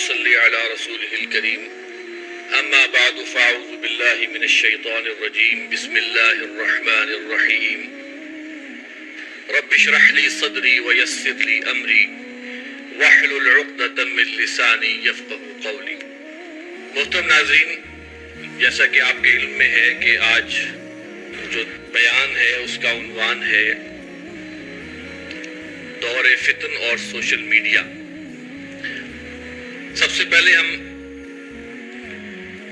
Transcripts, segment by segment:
صلی علی رسولہ الکریم اما بعد فاعوذ باللہ من الشیطان الرجیم بسم اللہ الرحمن الرحیم رب اشرح لی صدری ویسر لی امری واحلل عقدۃ من لسانی یفقہوا قولی۔ محترم ناظرین، جیسا کہ آپ کے علم میں ہے کہ آج جو بیان ہے اس کا عنوان ہے دور فتن اور سوشل میڈیا۔ سب سے پہلے ہم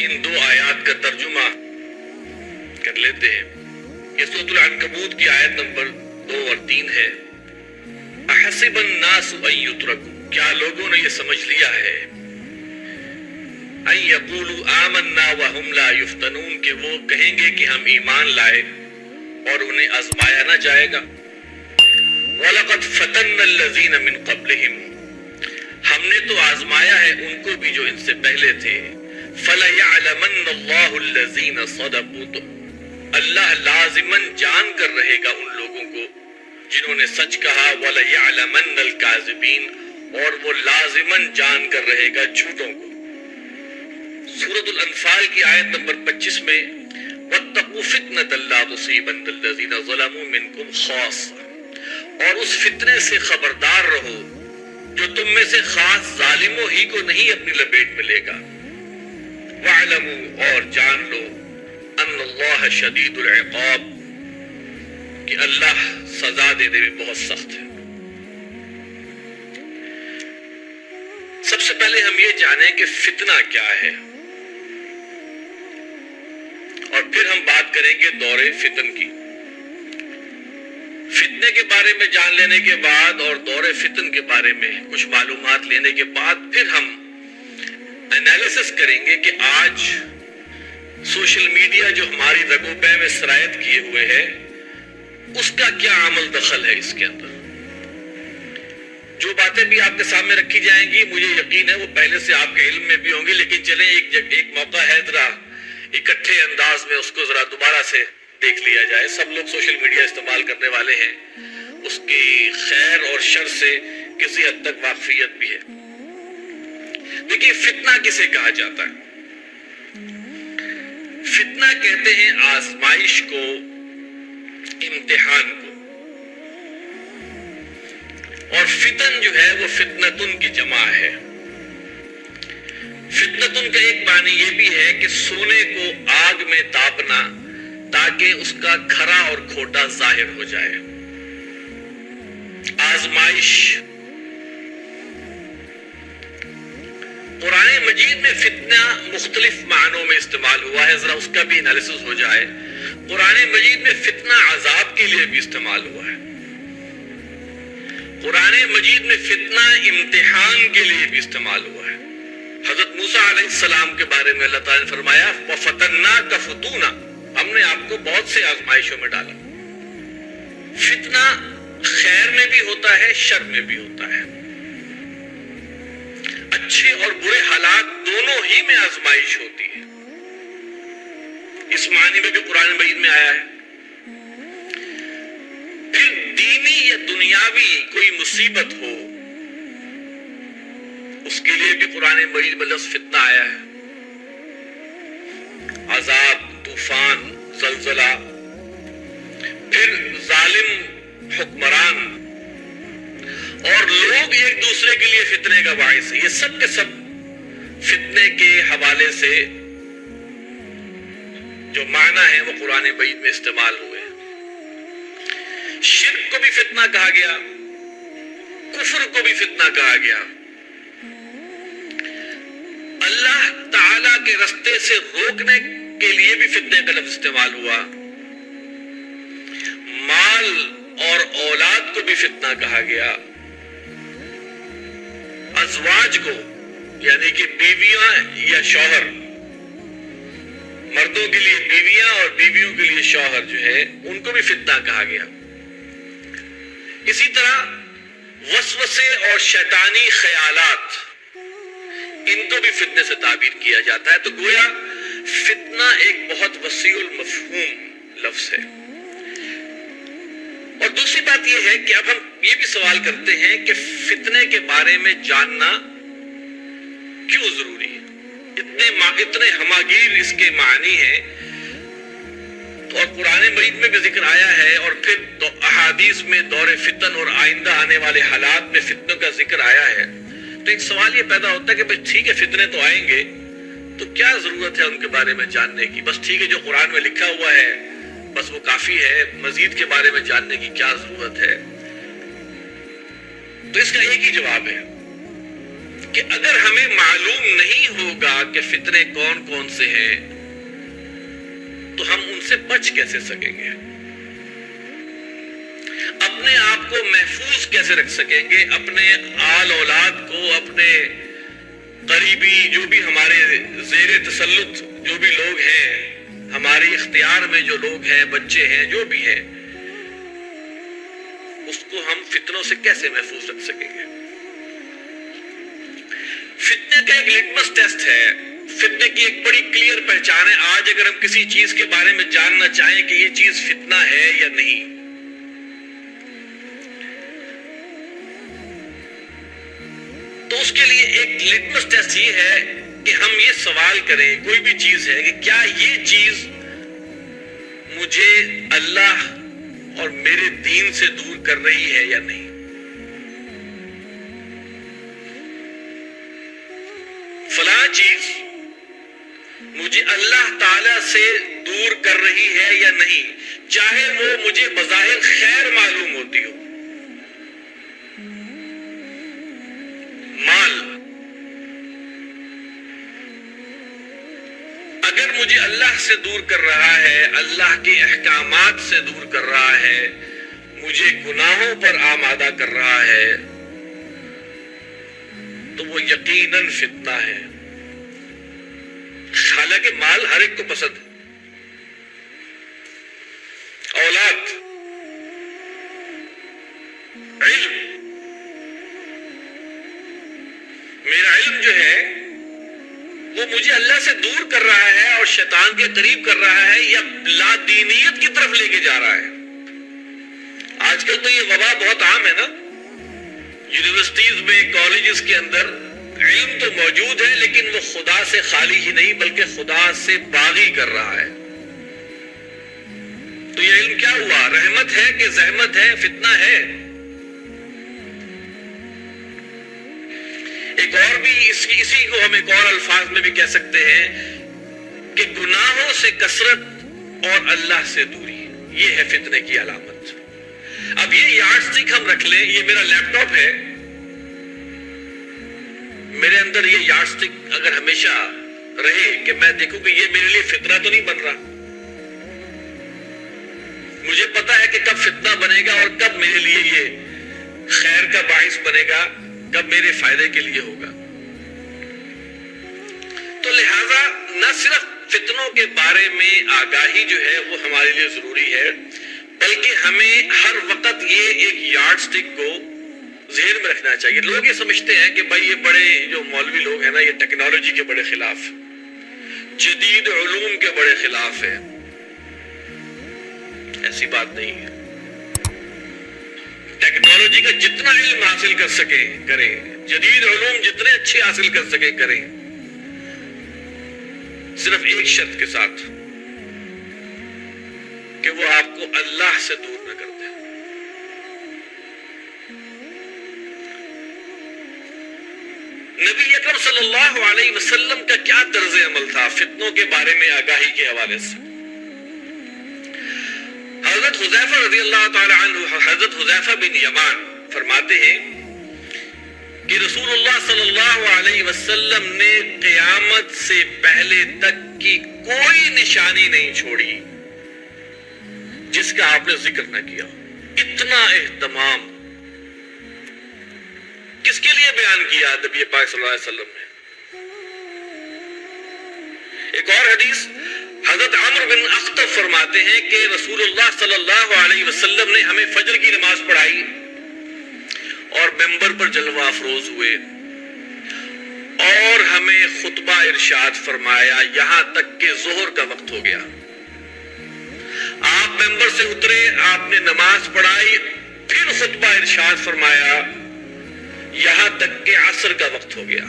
ان دو آیات کا ترجمہ کر لیتے ہیں۔ یہ سورۃ العنکبوت کی آیت نمبر 2 اور 3 ہے۔ احسب الناس ان یترکوا، کیا لوگوں نے یہ سمجھ لیا ہے ان یقولوا آمنا وہم لا یفتنون، کہ وہ کہیں گے کہ ہم ایمان لائے اور انہیں آزمایا نہ جائے گا۔ وَلَقَدْ فَتَنَّا الَّذِينَ مِن قَبْلِهِمْ، ہم نے تو آزمایا ہے ان کو بھی جو ان سے پہلے تھے۔ فَلَيَعْلَمَنَّ اللَّهُ الَّذِينَ صَدَقُوا، تو اللہ لازماً جان کر رہے گا ان لوگوں کو جنہوں نے سچ کہا۔ وَلَيَعْلَمَنَّ الْكَاذِبِينَ، اور وہ لازماً جان کر رہے گا جھوٹوں کو۔ سورۃ الانفال کی آیت نمبر 25 میں وَاتَّقُوا فِتْنَةً لَا تُصِيبَنَّ الَّذِينَ ظَلَمُوا مِنكُمْ خَاصَّةً، اور اس فتنے سے خبردار رہو جو تم میں سے خاص ظالموں ہی کو نہیں اپنی لپیٹ میں لے گا۔ وَاعْلَمُوا، اور جان لو، أَنَّ اللَّهَ شَدِيدُ الْعِقَابِ، کہ اللہ سزا دینے میں بہت سخت ہے۔ سب سے پہلے ہم یہ جانیں کہ فتنہ کیا ہے، اور پھر ہم بات کریں گے دور فتن کی۔ فتنے کے بارے میں جان لینے کے بعد اور دور فتن کے بارے میں کچھ معلومات لینے کے بعد پھر ہم انالیسس کریں گے کہ آج سوشل میڈیا جو ہماری رگوں پہ میں سرایت کیے ہوئے ہے اس کا کیا عمل دخل ہے اس کے اندر۔ جو باتیں بھی آپ کے سامنے رکھی جائیں گی مجھے یقین ہے وہ پہلے سے آپ کے علم میں بھی ہوں گی، لیکن چلیں ایک موقع ہے ذرا اکٹھے انداز میں اس کو ذرا دوبارہ سے دیکھ لیا جائے۔ سب لوگ سوشل میڈیا استعمال کرنے والے ہیں، اس کی خیر اور شر سے کسی حد تک واقفیت بھی ہے۔ دیکھیے، فتنہ کسے کہا جاتا ہے؟ فتنہ کہتے ہیں آزمائش کو، امتحان کو، اور فتن جو ہے وہ فتنتن کی جمع ہے۔ فتنتن کا ایک معنی یہ بھی ہے کہ سونے کو آگ میں تاپنا تاکہ اس کا کھرا اور کھوٹا ظاہر ہو جائے۔ آزمائش۔ قرآن مجید میں فتنہ مختلف معنوں میں استعمال ہوا ہے، ذرا اس کا بھی انالیسس ہو جائے۔ قرآن مجید میں فتنہ عذاب کے لیے بھی استعمال ہوا ہے، قرآن مجید میں فتنہ امتحان کے لیے بھی استعمال ہوا ہے۔ حضرت موسیٰ علیہ السلام کے بارے میں اللہ تعالیٰ نے فرمایا وَفَتَنَّاكَ فُتُونًا، ہم نے آپ کو بہت سے آزمائشوں میں ڈالا۔ فتنہ خیر میں بھی ہوتا ہے، شر میں بھی ہوتا ہے، اچھے اور برے حالات دونوں ہی میں آزمائش ہوتی ہے۔ اس معنی میں بھی قرآن مجید میں آیا ہے۔ پھر دینی یا دنیاوی کوئی مصیبت ہو اس کے لیے بھی قرآن مجید میں لفظ فتنہ آیا ہے۔ عذاب، طوفان، زلزلہ، پھر ظالم حکمران، اور لوگ ایک دوسرے کے لیے فتنے کا باعث ہے۔ یہ سب کے سب فتنے کے حوالے سے جو معنی ہے وہ قرآن مجید میں استعمال ہوئے۔ شرک کو بھی فتنہ کہا گیا، کفر کو بھی فتنہ کہا گیا، اللہ تعالیٰ کے رستے سے روکنے کے لیے بھی فتنے کا لفظ استعمال ہوا، مال اور اولاد کو بھی فتنہ کہا گیا، ازواج کو یعنی کہ بیویاں یا شوہر، مردوں کے لیے بیویاں اور بیویوں کے لیے شوہر جو ہے ان کو بھی فتنہ کہا گیا۔ اسی طرح وسوسے اور شیطانی خیالات، ان کو بھی فتنے سے تعبیر کیا جاتا ہے۔ تو گویا فتنہ ایک بہت وسیع المفہوم لفظ ہے۔ اور دوسری بات یہ ہے کہ اب ہم یہ بھی سوال کرتے ہیں کہ فتنے کے بارے میں جاننا اتنے ہماگیر اس کے معنی ہیں. تو اور قرآن مجید میں بھی ذکر آیا ہے اور پھر احادیث میں دور فتن اور آئندہ آنے والے حالات میں فتنوں کا ذکر آیا ہے. تو ایک سوال یہ پیدا ہوتا ہے کہ بھئی ٹھیک ہے فتنے تو آئیں گے, تو کیا ضرورت ہے ان کے بارے میں جاننے کی؟ بس ٹھیک ہے جو قرآن میں لکھا ہوا ہے بس وہ کافی ہے, مزید کے بارے میں جاننے کی کیا ضرورت ہے؟ تو اس کا ایک ہی جواب ہے کہ اگر ہمیں معلوم نہیں ہوگا کہ فتنے کون کون سے ہیں تو ہم ان سے بچ کیسے سکیں گے؟ اپنے آپ کو محفوظ کیسے رکھ سکیں گے؟ اپنے آل اولاد کو, اپنے قریبی جو بھی ہمارے زیر تسلط جو بھی لوگ ہیں, ہمارے اختیار میں جو لوگ ہیں, بچے ہیں, جو بھی ہیں, اس کو ہم فتنوں سے کیسے محفوظ رکھ سکیں گے؟ فتنے کا ایک لٹمس ٹیسٹ ہے, فتنے کی ایک بڑی کلیئر پہچان ہے. آج اگر ہم کسی چیز کے بارے میں جاننا چاہیں کہ یہ چیز فتنہ ہے یا نہیں, تو اس کے لیے ایک لٹمس ٹیسٹ یہ ہے کہ ہم یہ سوال کریں, کوئی بھی چیز ہے کہ کیا یہ چیز مجھے اللہ اور میرے دین سے دور کر رہی ہے یا نہیں؟ فلاں چیز مجھے اللہ تعالی سے دور کر رہی ہے یا نہیں, چاہے وہ مجھے بظاہر خیر معلوم ہوتی ہو. مال اگر مجھے اللہ سے دور کر رہا ہے, اللہ کے احکامات سے دور کر رہا ہے, مجھے گناہوں پر آمادہ کر رہا ہے, تو وہ یقیناً فتنہ ہے. حالانکہ مال ہر ایک کو پسند ہے, اولاد, علم. میرا علم جو ہے وہ مجھے اللہ سے دور کر رہا ہے اور شیطان کے قریب کر رہا ہے یا لا دینیت کی طرف لے کے جا رہا ہے. آج کل تو یہ وبا بہت عام ہے نا, یونیورسٹیز میں, کالجز کے اندر علم تو موجود ہے لیکن وہ خدا سے خالی ہی نہیں بلکہ خدا سے باغی کر رہا ہے. تو یہ علم کیا ہوا؟ رحمت ہے کہ زحمت ہے, فتنہ ہے. ایک اور بھی اسی کو ہم ایک اور الفاظ میں بھی کہہ سکتے ہیں کہ گناہوں سے کثرت اور اللہ سے دوری, یہ ہے فتنے کی علامت. اب یہ یارڈ سٹک ہم رکھ لیں, یہ میرا لیپ ٹاپ ہے, میرے اندر یہ یارڈ سٹک اگر ہمیشہ رہے کہ میں دیکھوں کہ یہ میرے لیے فتنہ تو نہیں بن رہا, مجھے پتا ہے کہ کب فتنہ بنے گا اور کب میرے لیے یہ خیر کا باعث بنے گا, کب میرے فائدے کے لیے ہوگا. تو لہذا نہ صرف فتنوں کے بارے میں آگاہی جو ہے وہ ہمارے لیے ضروری ہے, بلکہ ہمیں ہر وقت یہ ایک یارڈ سٹک کو ذہن میں رکھنا چاہیے. لوگ یہ سمجھتے ہیں کہ بھائی یہ بڑے جو مولوی لوگ ہیں نا, یہ ٹیکنالوجی کے بڑے خلاف, جدید علوم کے بڑے خلاف ہیں. ایسی بات نہیں ہے. ٹیکنالوجی کا جتنا علم حاصل کر سکے کریں, جدید علوم جتنے اچھے حاصل کر سکے کریں, صرف ایک شرط کے ساتھ کہ وہ آپ کو اللہ سے دور نہ کر دے. نبی اکرم صلی اللہ علیہ وسلم کا کیا طرز عمل تھا فتنوں کے بارے میں آگاہی کے حوالے سے؟ حضرت حذیفہ رضی اللہ تعالی عنہ, حضرت حذیفہ بن یمان فرماتے ہیں کہ رسول اللہ صلی اللہ علیہ وسلم نے قیامت سے پہلے تک کی کوئی نشانی نہیں چھوڑی جس کا آپ نے ذکر نہ کیا. اتنا اہتمام کس کے لیے بیان کیا نبی پاک صلی اللہ علیہ وسلم نے؟ ایک اور حدیث حضرت عمرو بن اخطب فرماتے ہیں کہ رسول اللہ صلی اللہ علیہ وسلم نے ہمیں فجر کی نماز پڑھائی اور منبر پر جلوہ افروز ہوئے اور ہمیں خطبہ ارشاد فرمایا یہاں تک کہ ظہر کا وقت ہو گیا. آپ منبر سے اترے, آپ نے نماز پڑھائی, پھر خطبہ ارشاد فرمایا یہاں تک کہ عصر کا وقت ہو گیا.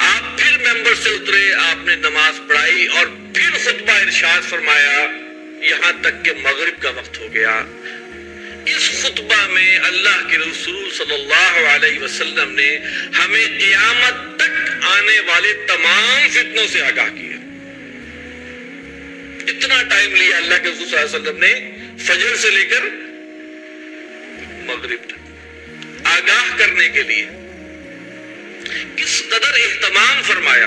آپ پھر پھر ممبر سے اترے، آپ نے نماز پڑھائی اور پھر خطبہ ارشاد فرمایا یہاں تک کہ مغرب کا وقت ہو گیا۔ اس خطبہ میں اللہ کے رسول صلی اللہ علیہ وسلم نے ہمیں قیامت تک آنے والے تمام فتنوں سے آگاہ کیا۔ اتنا ٹائم لیا اللہ کے رسول صلی اللہ علیہ وسلم نے فجر سے لے کر مغرب تک آگاہ کرنے کے لیے، کس قدر اہتمام فرمایا۔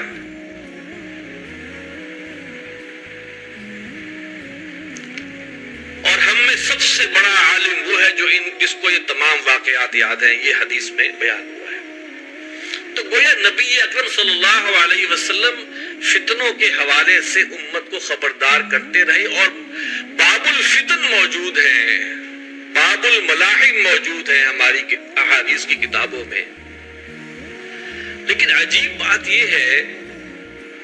اور ہم میں سب سے بڑا عالم وہ ہے جس کو یہ تمام واقعات یاد ہیں، یہ حدیث میں بیان ہوا ہے۔ تو گویا نبی اکرم صلی اللہ علیہ وسلم فتنوں کے حوالے سے امت کو خبردار کرتے رہے، اور باب الفتن موجود ہیں، باب الملاحم موجود ہیں ہماری احادیث کی کتابوں میں۔ لیکن عجیب بات یہ ہے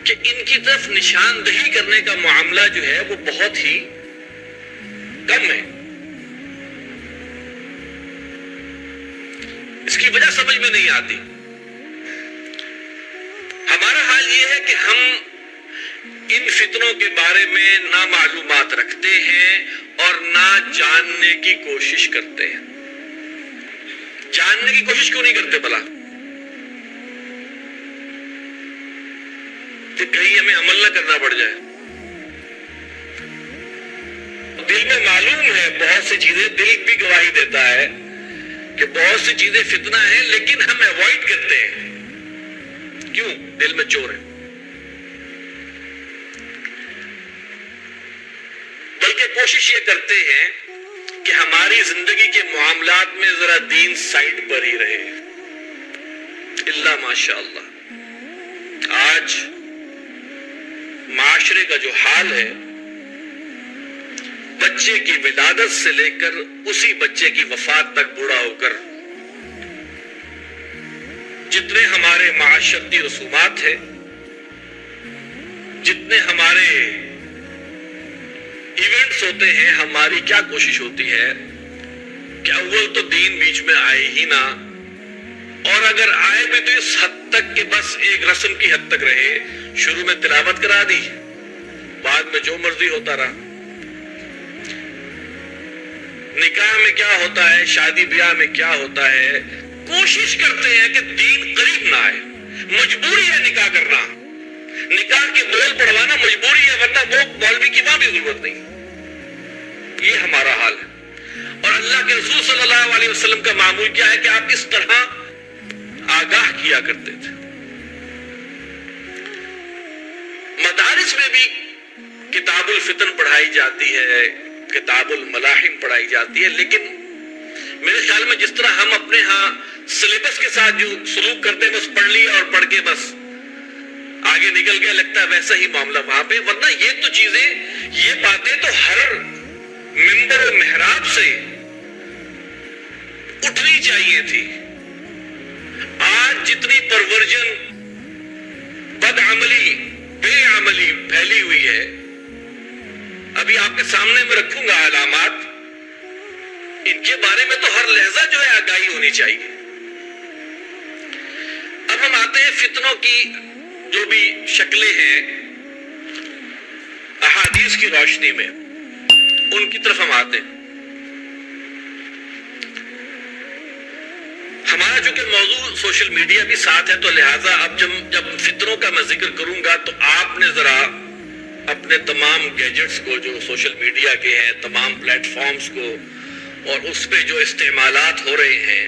کہ ان کی طرف نشاندہی کرنے کا معاملہ جو ہے وہ بہت ہی کم ہے۔ اس کی وجہ سمجھ میں نہیں آتی۔ ہمارا حال یہ ہے کہ ہم ان فتنوں کے بارے میں نہ معلومات رکھتے ہیں اور نہ جاننے کی کوشش کرتے ہیں۔ جاننے کی کوشش کیوں نہیں کرتے بھلا؟ کہ کہیں ہمیں عمل نہ کرنا پڑ جائے۔ دل میں معلوم ہے بہت سی چیزیں، دل بھی گواہی دیتا ہے کہ بہت سی چیزیں فتنہ ہیں، لیکن ہم ایوائڈ کرتے ہیں۔ کیوں؟ دل میں چور ہے۔ بلکہ کوشش یہ کرتے ہیں کہ ہماری زندگی کے معاملات میں ذرا دین سائڈ پر ہی رہے۔ اللہ ماشاء اللہ آج معاشرے کا جو حال ہے، بچے کی ولادت سے لے کر اسی بچے کی وفات تک بوڑھا ہو کر جتنے ہمارے معاشرتی رسومات ہیں، جتنے ہمارے ایونٹس ہوتے ہیں، ہماری کیا کوشش ہوتی ہے کہ اول تو دین بیچ میں آئے ہی نہ، اور اگر آئے بھی تو اس حد تک کہ بس ایک رسم کی حد تک رہے۔ شروع میں تلاوت کرا دی، بعد میں جو مرضی ہوتا رہا۔ نکاح میں کیا ہوتا ہے، شادی بیاہ میں کیا ہوتا ہے، کوشش کرتے ہیں کہ دین قریب نہ آئے۔ مجبوری ہے نکاح کرنا، نکاح کے بول پڑھوانا مجبوری ہے، ورنہ وہ مولوی کی وہاں بھی ضرورت نہیں۔ یہ ہمارا حال ہے۔ اور اللہ کے رسول صلی اللہ علیہ وسلم کا معمول کیا ہے کہ آپ اس طرح آگاہ کیا کرتے تھے۔ مدارس میں بھی کتاب الفتن پڑھائی جاتی ہے، کتاب الملاحم پڑھائی جاتی ہے، لیکن میرے خیال میں جس طرح ہم اپنے ہاں سلیبس کے ساتھ جو سلوک کرتے ہیں، بس پڑھ لیا اور پڑھ کے بس آگے نکل گیا، لگتا ہے ویسا ہی معاملہ وہاں پہ۔ ورنہ یہ تو چیزیں، یہ باتیں تو ہر ممبر و محراب سے اٹھنی چاہیے تھی۔ آج جتنی پرورجن، بدعملی، بے عملی پھیلی ہوئی ہے، ابھی آپ کے سامنے میں رکھوں گا علامات، ان کے بارے میں تو ہر لہجہ جو ہے آگاہی ہونی چاہیے۔ اب ہم آتے ہیں فتنوں کی جو بھی شکلیں ہیں احادیث کی روشنی میں، ان کی طرف ہم آتے ہیں۔ ہمارا چونکہ موضوع سوشل میڈیا بھی ساتھ ہے، تو لہٰذا اب جب فتنوں کا میں ذکر کروں گا تو آپ نے ذرا اپنے تمام گیجٹس کو جو سوشل میڈیا کے ہیں، تمام پلیٹ فارمز کو، اور اس پہ جو استعمالات ہو رہے ہیں،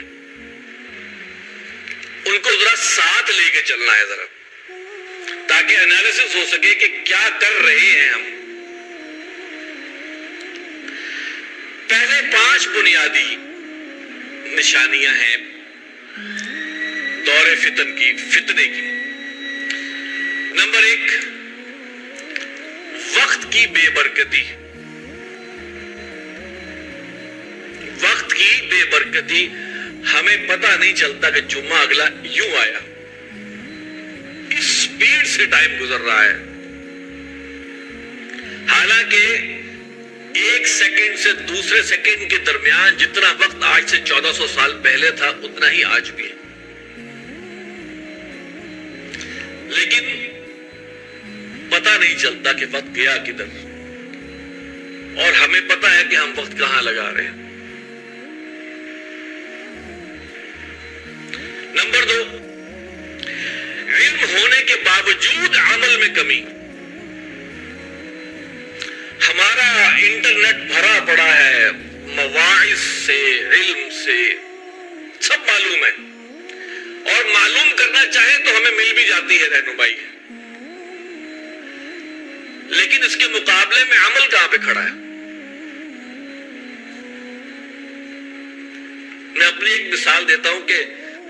ان کو ذرا ساتھ لے کے چلنا ہے ذرا، تاکہ انالیسس ہو سکے کہ کیا کر رہے ہیں ہم۔ پہلے 5 بنیادی نشانیاں ہیں دور فتن کی، فتنے کی۔ نمبر 1، وقت کی بے برکتی۔ وقت کی بے برکتی، ہمیں پتہ نہیں چلتا کہ جمعہ اگلا یوں آیا، اس سپیڈ سے ٹائم گزر رہا ہے، حالانکہ ایک سیکنڈ سے دوسرے سیکنڈ کے درمیان جتنا وقت آج سے 1400 سال پہلے تھا اتنا ہی آج بھی ہے۔ لیکن پتہ نہیں چلتا کہ وقت گیا کدھر، اور ہمیں پتہ ہے کہ ہم وقت کہاں لگا رہے ہیں۔ نمبر 2، علم ہونے کے باوجود عمل میں کمی۔ ہمارا انٹرنیٹ بھرا پڑا ہے مواعظ سے، علم سے، سب معلوم ہے، اور معلوم کرنا چاہے تو ہمیں مل بھی جاتی ہے رہنمائی، لیکن اس کے مقابلے میں عمل کہاں پہ کھڑا ہے؟ میں اپنی ایک مثال دیتا ہوں کہ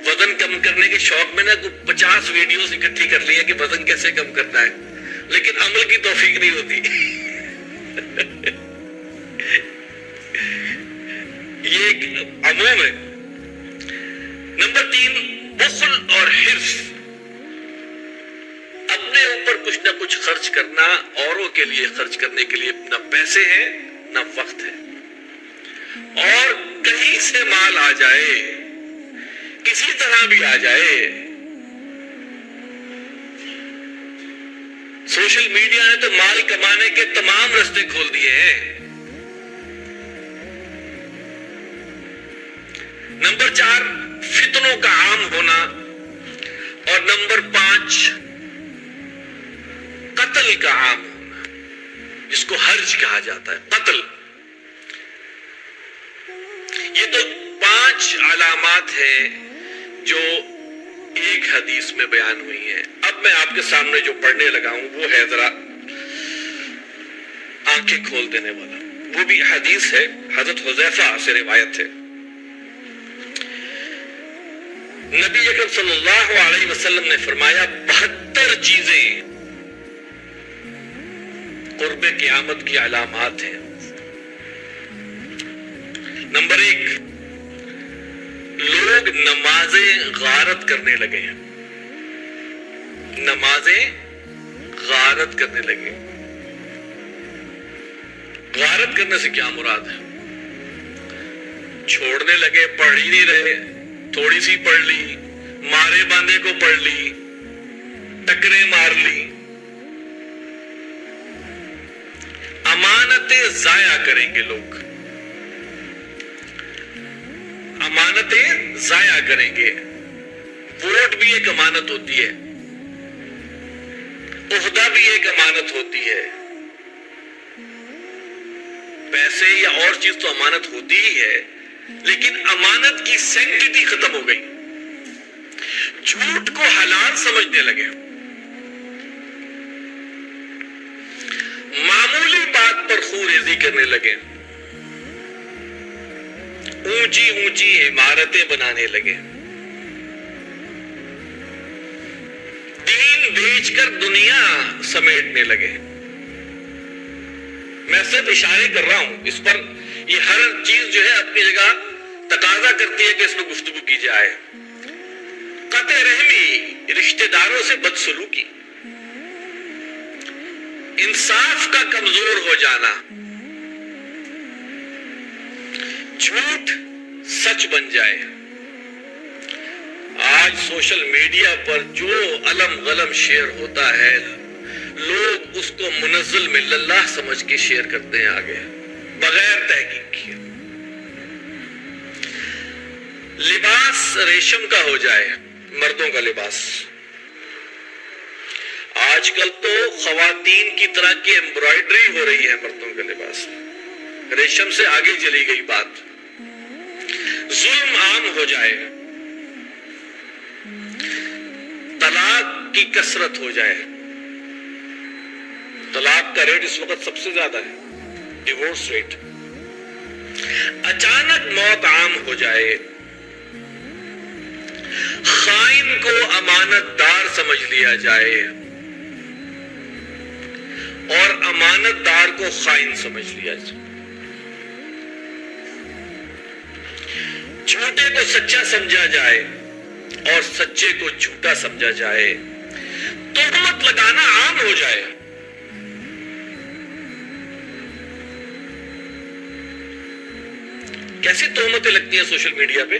وزن کم کرنے کے شوق میں 50 ویڈیوز اکٹھی کر لی ہے کہ وزن کیسے کم کرنا ہے، لیکن عمل کی توفیق نہیں ہوتی۔ یہ ایک عموم ہے۔ نمبر 3، بخل اور حرص۔ اپنے اوپر کچھ نہ کچھ خرچ کرنا، اوروں کے لیے خرچ کرنے کے لیے نہ پیسے ہیں نہ وقت ہے، اور کہیں سے مال آ جائے، کسی طرح بھی آ جائے۔ سوشل میڈیا نے تو مال کمانے کے تمام راستے کھول دیے ہیں۔ نمبر 4، فتنوں کا عام ہونا، اور نمبر 5، قتل کا عام ہونا، جس کو حرج کہا جاتا ہے، قتل۔ یہ تو 5 علامات ہیں جو ایک حدیث میں بیان ہوئی ہیں۔ اب میں آپ کے سامنے جو پڑھنے لگا ہوں وہ ہے ذرا آنکھیں کھول دینے والا، وہ بھی حدیث ہے، حضرت حذیفہ سے روایت ہے۔ نبی اکرم صلی اللہ علیہ وسلم نے فرمایا 72 چیزیں قرب قیامت کی علامات ہیں۔ نمبر 1، لوگ نمازیں غارت کرنے لگے ہیں، نمازیں غارت کرنے لگے۔ غارت کرنے سے کیا مراد ہے؟ چھوڑنے لگے، پڑھ ہی نہیں رہے، تھوڑی سی پڑھ لی، مارے باندھے کو پڑھ لی، ٹکرے مار لی۔ امانتیں ضائع کریں گے لوگ، امانتیں ضائع کریں گے۔ ووٹ بھی ایک امانت ہوتی ہے، عہدہ بھی ایک امانت ہوتی ہے، پیسے یا اور چیز تو امانت ہوتی ہی ہے، لیکن امانت کی سینکٹیٹی ختم ہو گئی۔ جھوٹ کو حلال سمجھنے لگے، معمولی بات پر خوریزی کرنے لگے، اونچی اونچی عمارتیں بنانے لگے، دین بیچ کر دنیا سمیٹنے لگے۔ میں صرف اشارے کر رہا ہوں اس پر، یہ ہر چیز جو ہے اپنی جگہ تقاضا کرتی ہے کہ اس میں گفتگو کی جائے۔ قطع رحمی، رشتہ داروں سے بدسلوکی، انصاف کا کمزور ہو جانا، جھوٹ سچ بن جائے۔ آج سوشل میڈیا پر جو علم غلم شیئر ہوتا ہے، لوگ اس کو منزل میں اللہ سمجھ کے شیئر کرتے ہیں آگے بغیر تحقیق کیے۔ لباس ریشم کا ہو جائے، مردوں کا لباس۔ آج کل تو خواتین کی طرح کی ایمبرائڈری ہو رہی ہے مردوں کا لباس، ریشم سے آگے چلی گئی بات۔ ظلم عام ہو جائے، طلاق کی کثرت ہو جائے۔ طلاق کا ریٹ اس وقت سب سے زیادہ ہے، ڈیورس ریٹ۔ اچانک موت عام ہو جائے، خائن کو امانت دار سمجھ لیا جائے اور امانت دار کو خائن سمجھ لیا جائے، جھوٹے کو سچا سمجھا جائے اور سچے کو جھوٹا سمجھا جائے، تہمت لگانا عام ہو جائے۔ کیسی تہمتیں لگتی ہیں سوشل میڈیا پہ؟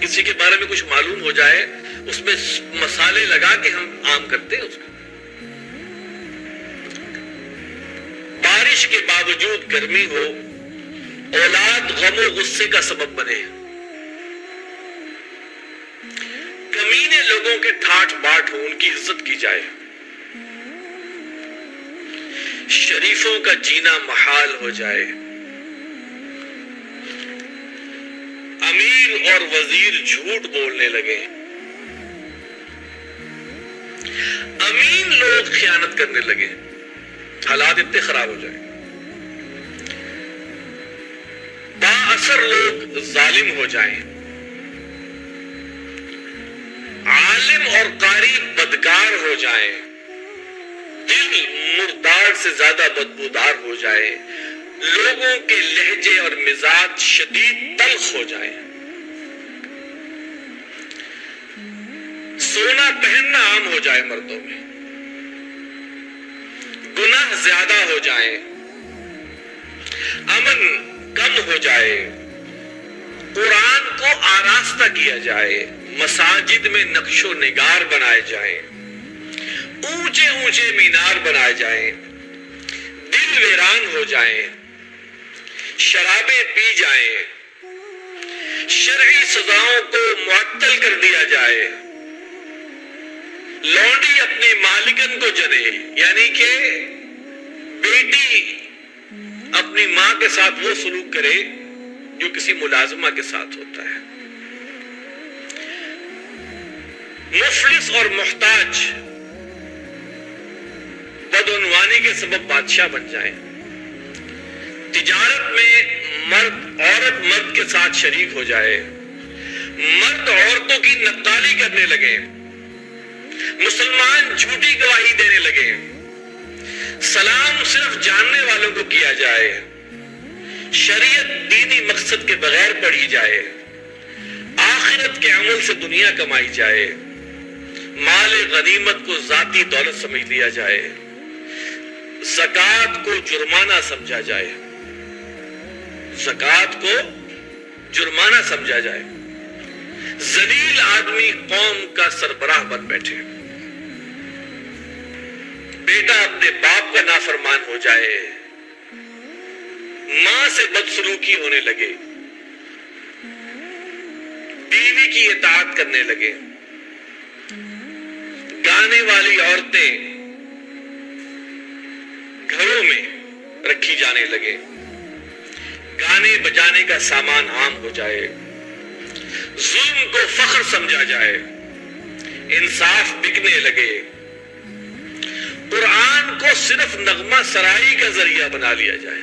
کسی کے بارے میں کچھ معلوم ہو جائے، اس میں مسالے لگا کے ہم عام کرتے ہیں اس کو. بارش کے باوجود گرمی ہو، اولاد غم و غصے کا سبب بنے، کمینے لوگوں کے ٹھاٹ باٹ ہو، ان کی عزت کی جائے، شریفوں کا جینا محال ہو جائے، امیر اور وزیر جھوٹ بولنے لگے، امین لوگ خیانت کرنے لگے، حالات اتنے خراب ہو جائیں، با اثر لوگ ظالم ہو جائیں، عالم اور قاری بدکار ہو جائیں، دل مردار سے زیادہ بدبودار ہو جائے، لوگوں کے لہجے اور مزاج شدید تلخ ہو جائے، سونا پہننا عام ہو جائے مردوں میں، گناہ زیادہ ہو جائیں، امن کم ہو جائے، قرآن کو آراستہ کیا جائے، مساجد میں نقش و نگار بنائے جائیں، اونچے اونچے مینار بنائے جائیں، دل ویران ہو جائیں، شرابیں پی جائیں، شرعی سزاؤں کو معطل کر دیا جائے، لونڈی اپنے مالکن کو جنے، یعنی کہ بیٹی اپنی ماں کے ساتھ وہ سلوک کرے جو کسی ملازمہ کے ساتھ ہوتا ہے، مفلس اور محتاج بدعنوانی کے سبب بادشاہ بن جائیں، تجارت میں عورت مرد کے ساتھ شریک ہو جائے، مرد عورتوں کی نقالی کرنے لگے، مسلمان جھوٹی گواہی دینے لگے، سلام صرف جاننے والوں کو کیا جائے، شریعت دینی مقصد کے بغیر پڑھی جائے، آخرت کے عمل سے دنیا کمائی جائے، مال غنیمت کو ذاتی دولت سمجھ لیا جائے، زکوٰۃ کو جرمانہ سمجھا جائے، زکوٰۃ کو جرمانہ سمجھا جائے، ذلیل آدمی قوم کا سربراہ بن بیٹھے، بیٹا اپنے باپ کا نافرمان ہو جائے، ماں سے بدسلوکی ہونے لگے، بیوی کی اطاعت کرنے لگے، گانے والی عورتیں گھروں میں رکھی جانے لگے، گانے بجانے کا سامان عام ہو جائے، ظلم کو فخر سمجھا جائے، انصاف بکنے لگے، قرآن کو صرف نغمہ سرائی کا ذریعہ بنا لیا جائے،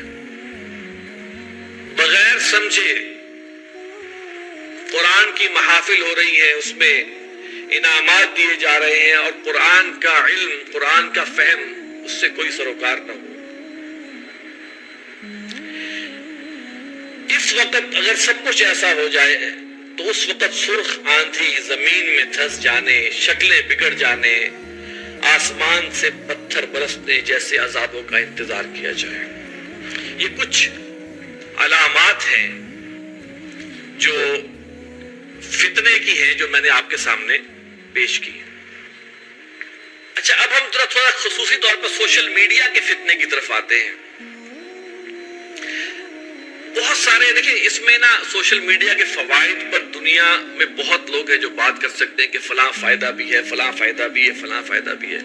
بغیر سمجھے قرآن کی محافل ہو رہی ہیں، اس میں انعامات دیے جا رہے ہیں، اور قرآن کا علم، قرآن کا فہم اس سے کوئی سروکار نہ ہو۔ اس وقت اگر سب کچھ ایسا ہو جائے تو اس وقت سرخ آندھی زمین میں دھس جانے، شکلیں بگڑ جانے، آسمان سے پتھر برسنے جیسے عذابوں کا انتظار کیا جائے۔ یہ کچھ علامات ہیں جو فتنے کی ہیں، جو میں نے آپ کے سامنے پیش کی۔ اچھا، اب ہم تھوڑا خصوصی طور پر سوشل میڈیا کے فتنے کی طرف آتے ہیں۔ بہت سارے دیکھیں، اس میں نا سوشل میڈیا کے فوائد پر دنیا میں بہت لوگ ہیں جو بات کر سکتے ہیں کہ فلاں فائدہ بھی ہے، فلاں فائدہ بھی ہے، فلاں فائدہ بھی ہے۔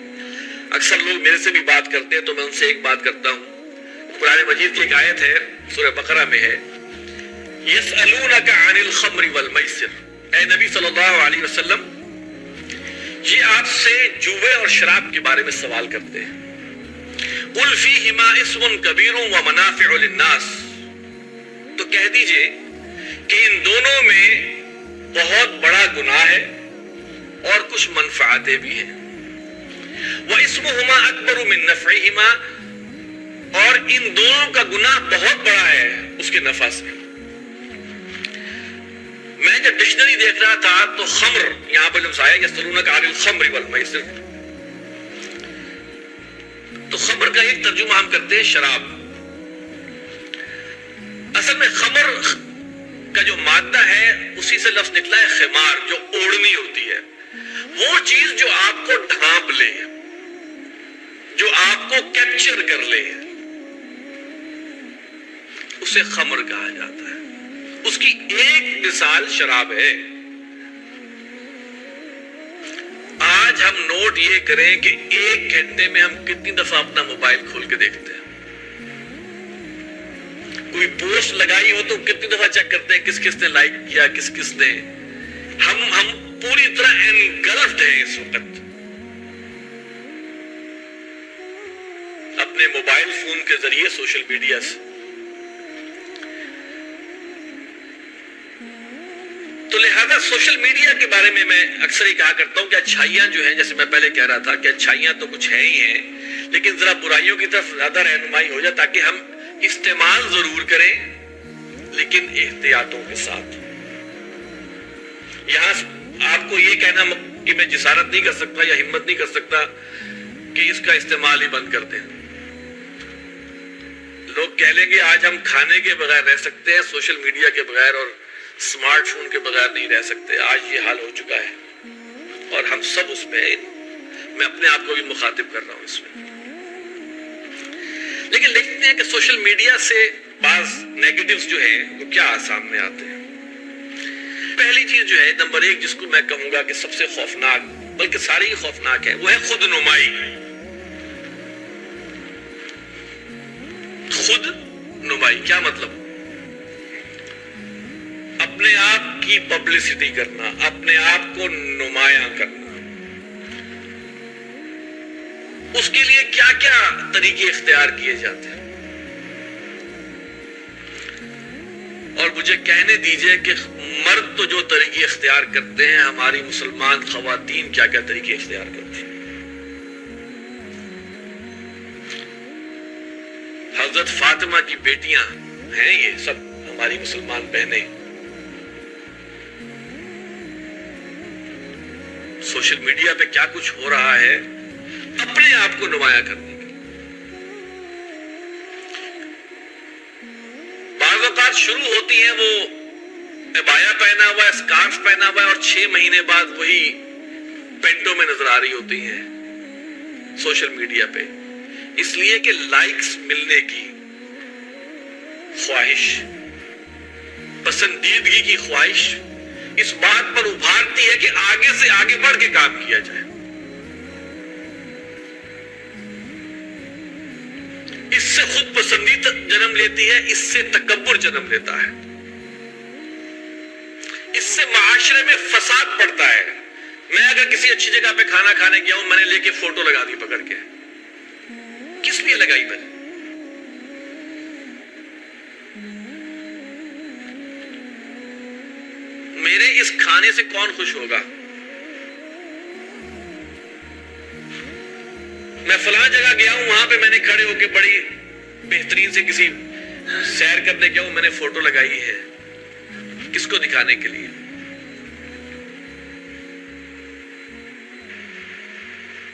اکثر لوگ میرے سے بھی بات کرتے ہیں تو میں ان سے ایک بات کرتا ہوں۔ قرآن مجید کی ایک آیت ہے، سورہ بقرہ میں ہے، یسألونک عن الخمر والمیسر، اے نبی صلی اللہ علیہ وسلم، یہ آپ سے جوے اور شراب کے بارے میں سوال کرتے ہیں۔ قل فیہما اسم کبیر ومنافع للناس، تو کہہ دیجئے کہ ان دونوں میں بہت بڑا گناہ ہے اور کچھ منفعتیں بھی ہیں۔ وَإِسْمُهُمَا أَكْبَرُ مِن نَّفْعِهِمَا، اور ان دونوں کا گناہ بہت بڑا ہے اس کے نفع سے۔ میں جب ڈکشنری دیکھ رہا تھا تو خمر یہاں پر لفظ آیا، یسألونک عن الخمر والمیسر، تو خمر کا ایک ترجمہ ہم کرتے ہیں شراب۔ اصل میں خمر کا جو مادہ ہے اسی سے لفظ نکلا ہے خمار، جو اوڑھنی ہوتی ہے۔ وہ چیز جو آپ کو ڈھانپ لے، جو آپ کو کیپچر کر لے، اسے خمر کہا جاتا ہے۔ اس کی ایک مثال شراب ہے۔ آج ہم نوٹ یہ کریں کہ ایک گھنٹے میں ہم کتنی دفعہ اپنا موبائل کھول کے دیکھتے ہیں۔ کوئی پوسٹ لگائی ہو تو کتنی دفعہ چیک کرتے ہیں کس کس نے لائک کیا، کس کس نے۔ ہم پوری طرح انگلفڈ ہیں اس وقت اپنے موبائل فون کے ذریعے سوشل میڈیا سے۔ تو لہذا سوشل میڈیا کے بارے میں اکثر ہی کہا کرتا ہوں کہ اچھائیاں جو ہیں، جیسے میں پہلے کہہ رہا تھا کہ اچھائیاں تو کچھ ہیں ہی ہیں، لیکن ذرا برائیوں کی طرف زیادہ رہنمائی ہو جائے تاکہ ہم استعمال ضرور کریں لیکن احتیاطوں کے ساتھ۔ یہاں آپ کو یہ کہنا کہ میں جسارت نہیں کر سکتا یا ہمت نہیں کر سکتا کہ اس کا استعمال ہی بند کر دیں۔ لوگ کہہ لیں گے آج ہم کھانے کے بغیر رہ سکتے ہیں، سوشل میڈیا کے بغیر اور سمارٹ فون کے بغیر نہیں رہ سکتے۔ آج یہ حال ہو چکا ہے اور ہم سب اس میں اپنے آپ کو بھی مخاطب کر رہا ہوں اس میں۔ لیکن دیکھتے ہیں کہ سوشل میڈیا سے بعض نیگیٹیوز جو ہیں وہ کیا سامنے آتے ہیں۔ پہلی چیز جو ہے نمبر 1 جس کو میں کہوں گا کہ سب سے خوفناک، بلکہ ساری ہی خوفناک ہے، وہ ہے خود نمائی۔ خود نمائی کیا مطلب؟ اپنے آپ کی پبلسٹی کرنا، اپنے آپ کو نمایاں کرنا۔ اس کے لیے کیا کیا طریقے اختیار کیے جاتے ہیں، اور مجھے کہنے دیجئے کہ مرد تو جو طریقے اختیار کرتے ہیں، ہماری مسلمان خواتین کیا کیا طریقے اختیار کرتی ہیں۔ حضرت فاطمہ کی بیٹیاں ہیں یہ سب ہماری مسلمان بہنیں، سوشل میڈیا پہ کیا کچھ ہو رہا ہے اپنے آپ کو نمایاں کرنے کے۔ بعض اوقات شروع ہوتی ہیں وہ عبایا پہنا ہوا ہے، اسکارف پہنا ہوا ہے، اور 6 مہینے بعد وہی پینٹوں میں نظر آ رہی ہوتی ہیں سوشل میڈیا پہ، اس لیے کہ لائکس ملنے کی خواہش، پسندیدگی کی خواہش اس بات پر ابھارتی ہے کہ آگے سے آگے بڑھ کے کام کیا جائے۔ اس سے خود پسندی جنم لیتی ہے، اس سے تکبر جنم لیتا ہے، اس سے معاشرے میں فساد پڑتا ہے۔ میں اگر کسی اچھی جگہ پہ کھانا کھانے گیا ہوں، میں نے لے کے فوٹو لگا دی پکڑ کے، کس لیے لگائی میں نے؟ میرے اس کھانے سے کون خوش ہوگا؟ میں فلاں جگہ گیا ہوں، وہاں پہ میں نے کھڑے ہو کے بڑی بہترین سے کسی سیر کرنے گیا ہوں، میں نے فوٹو لگائی ہے، کس کو دکھانے کے لیے؟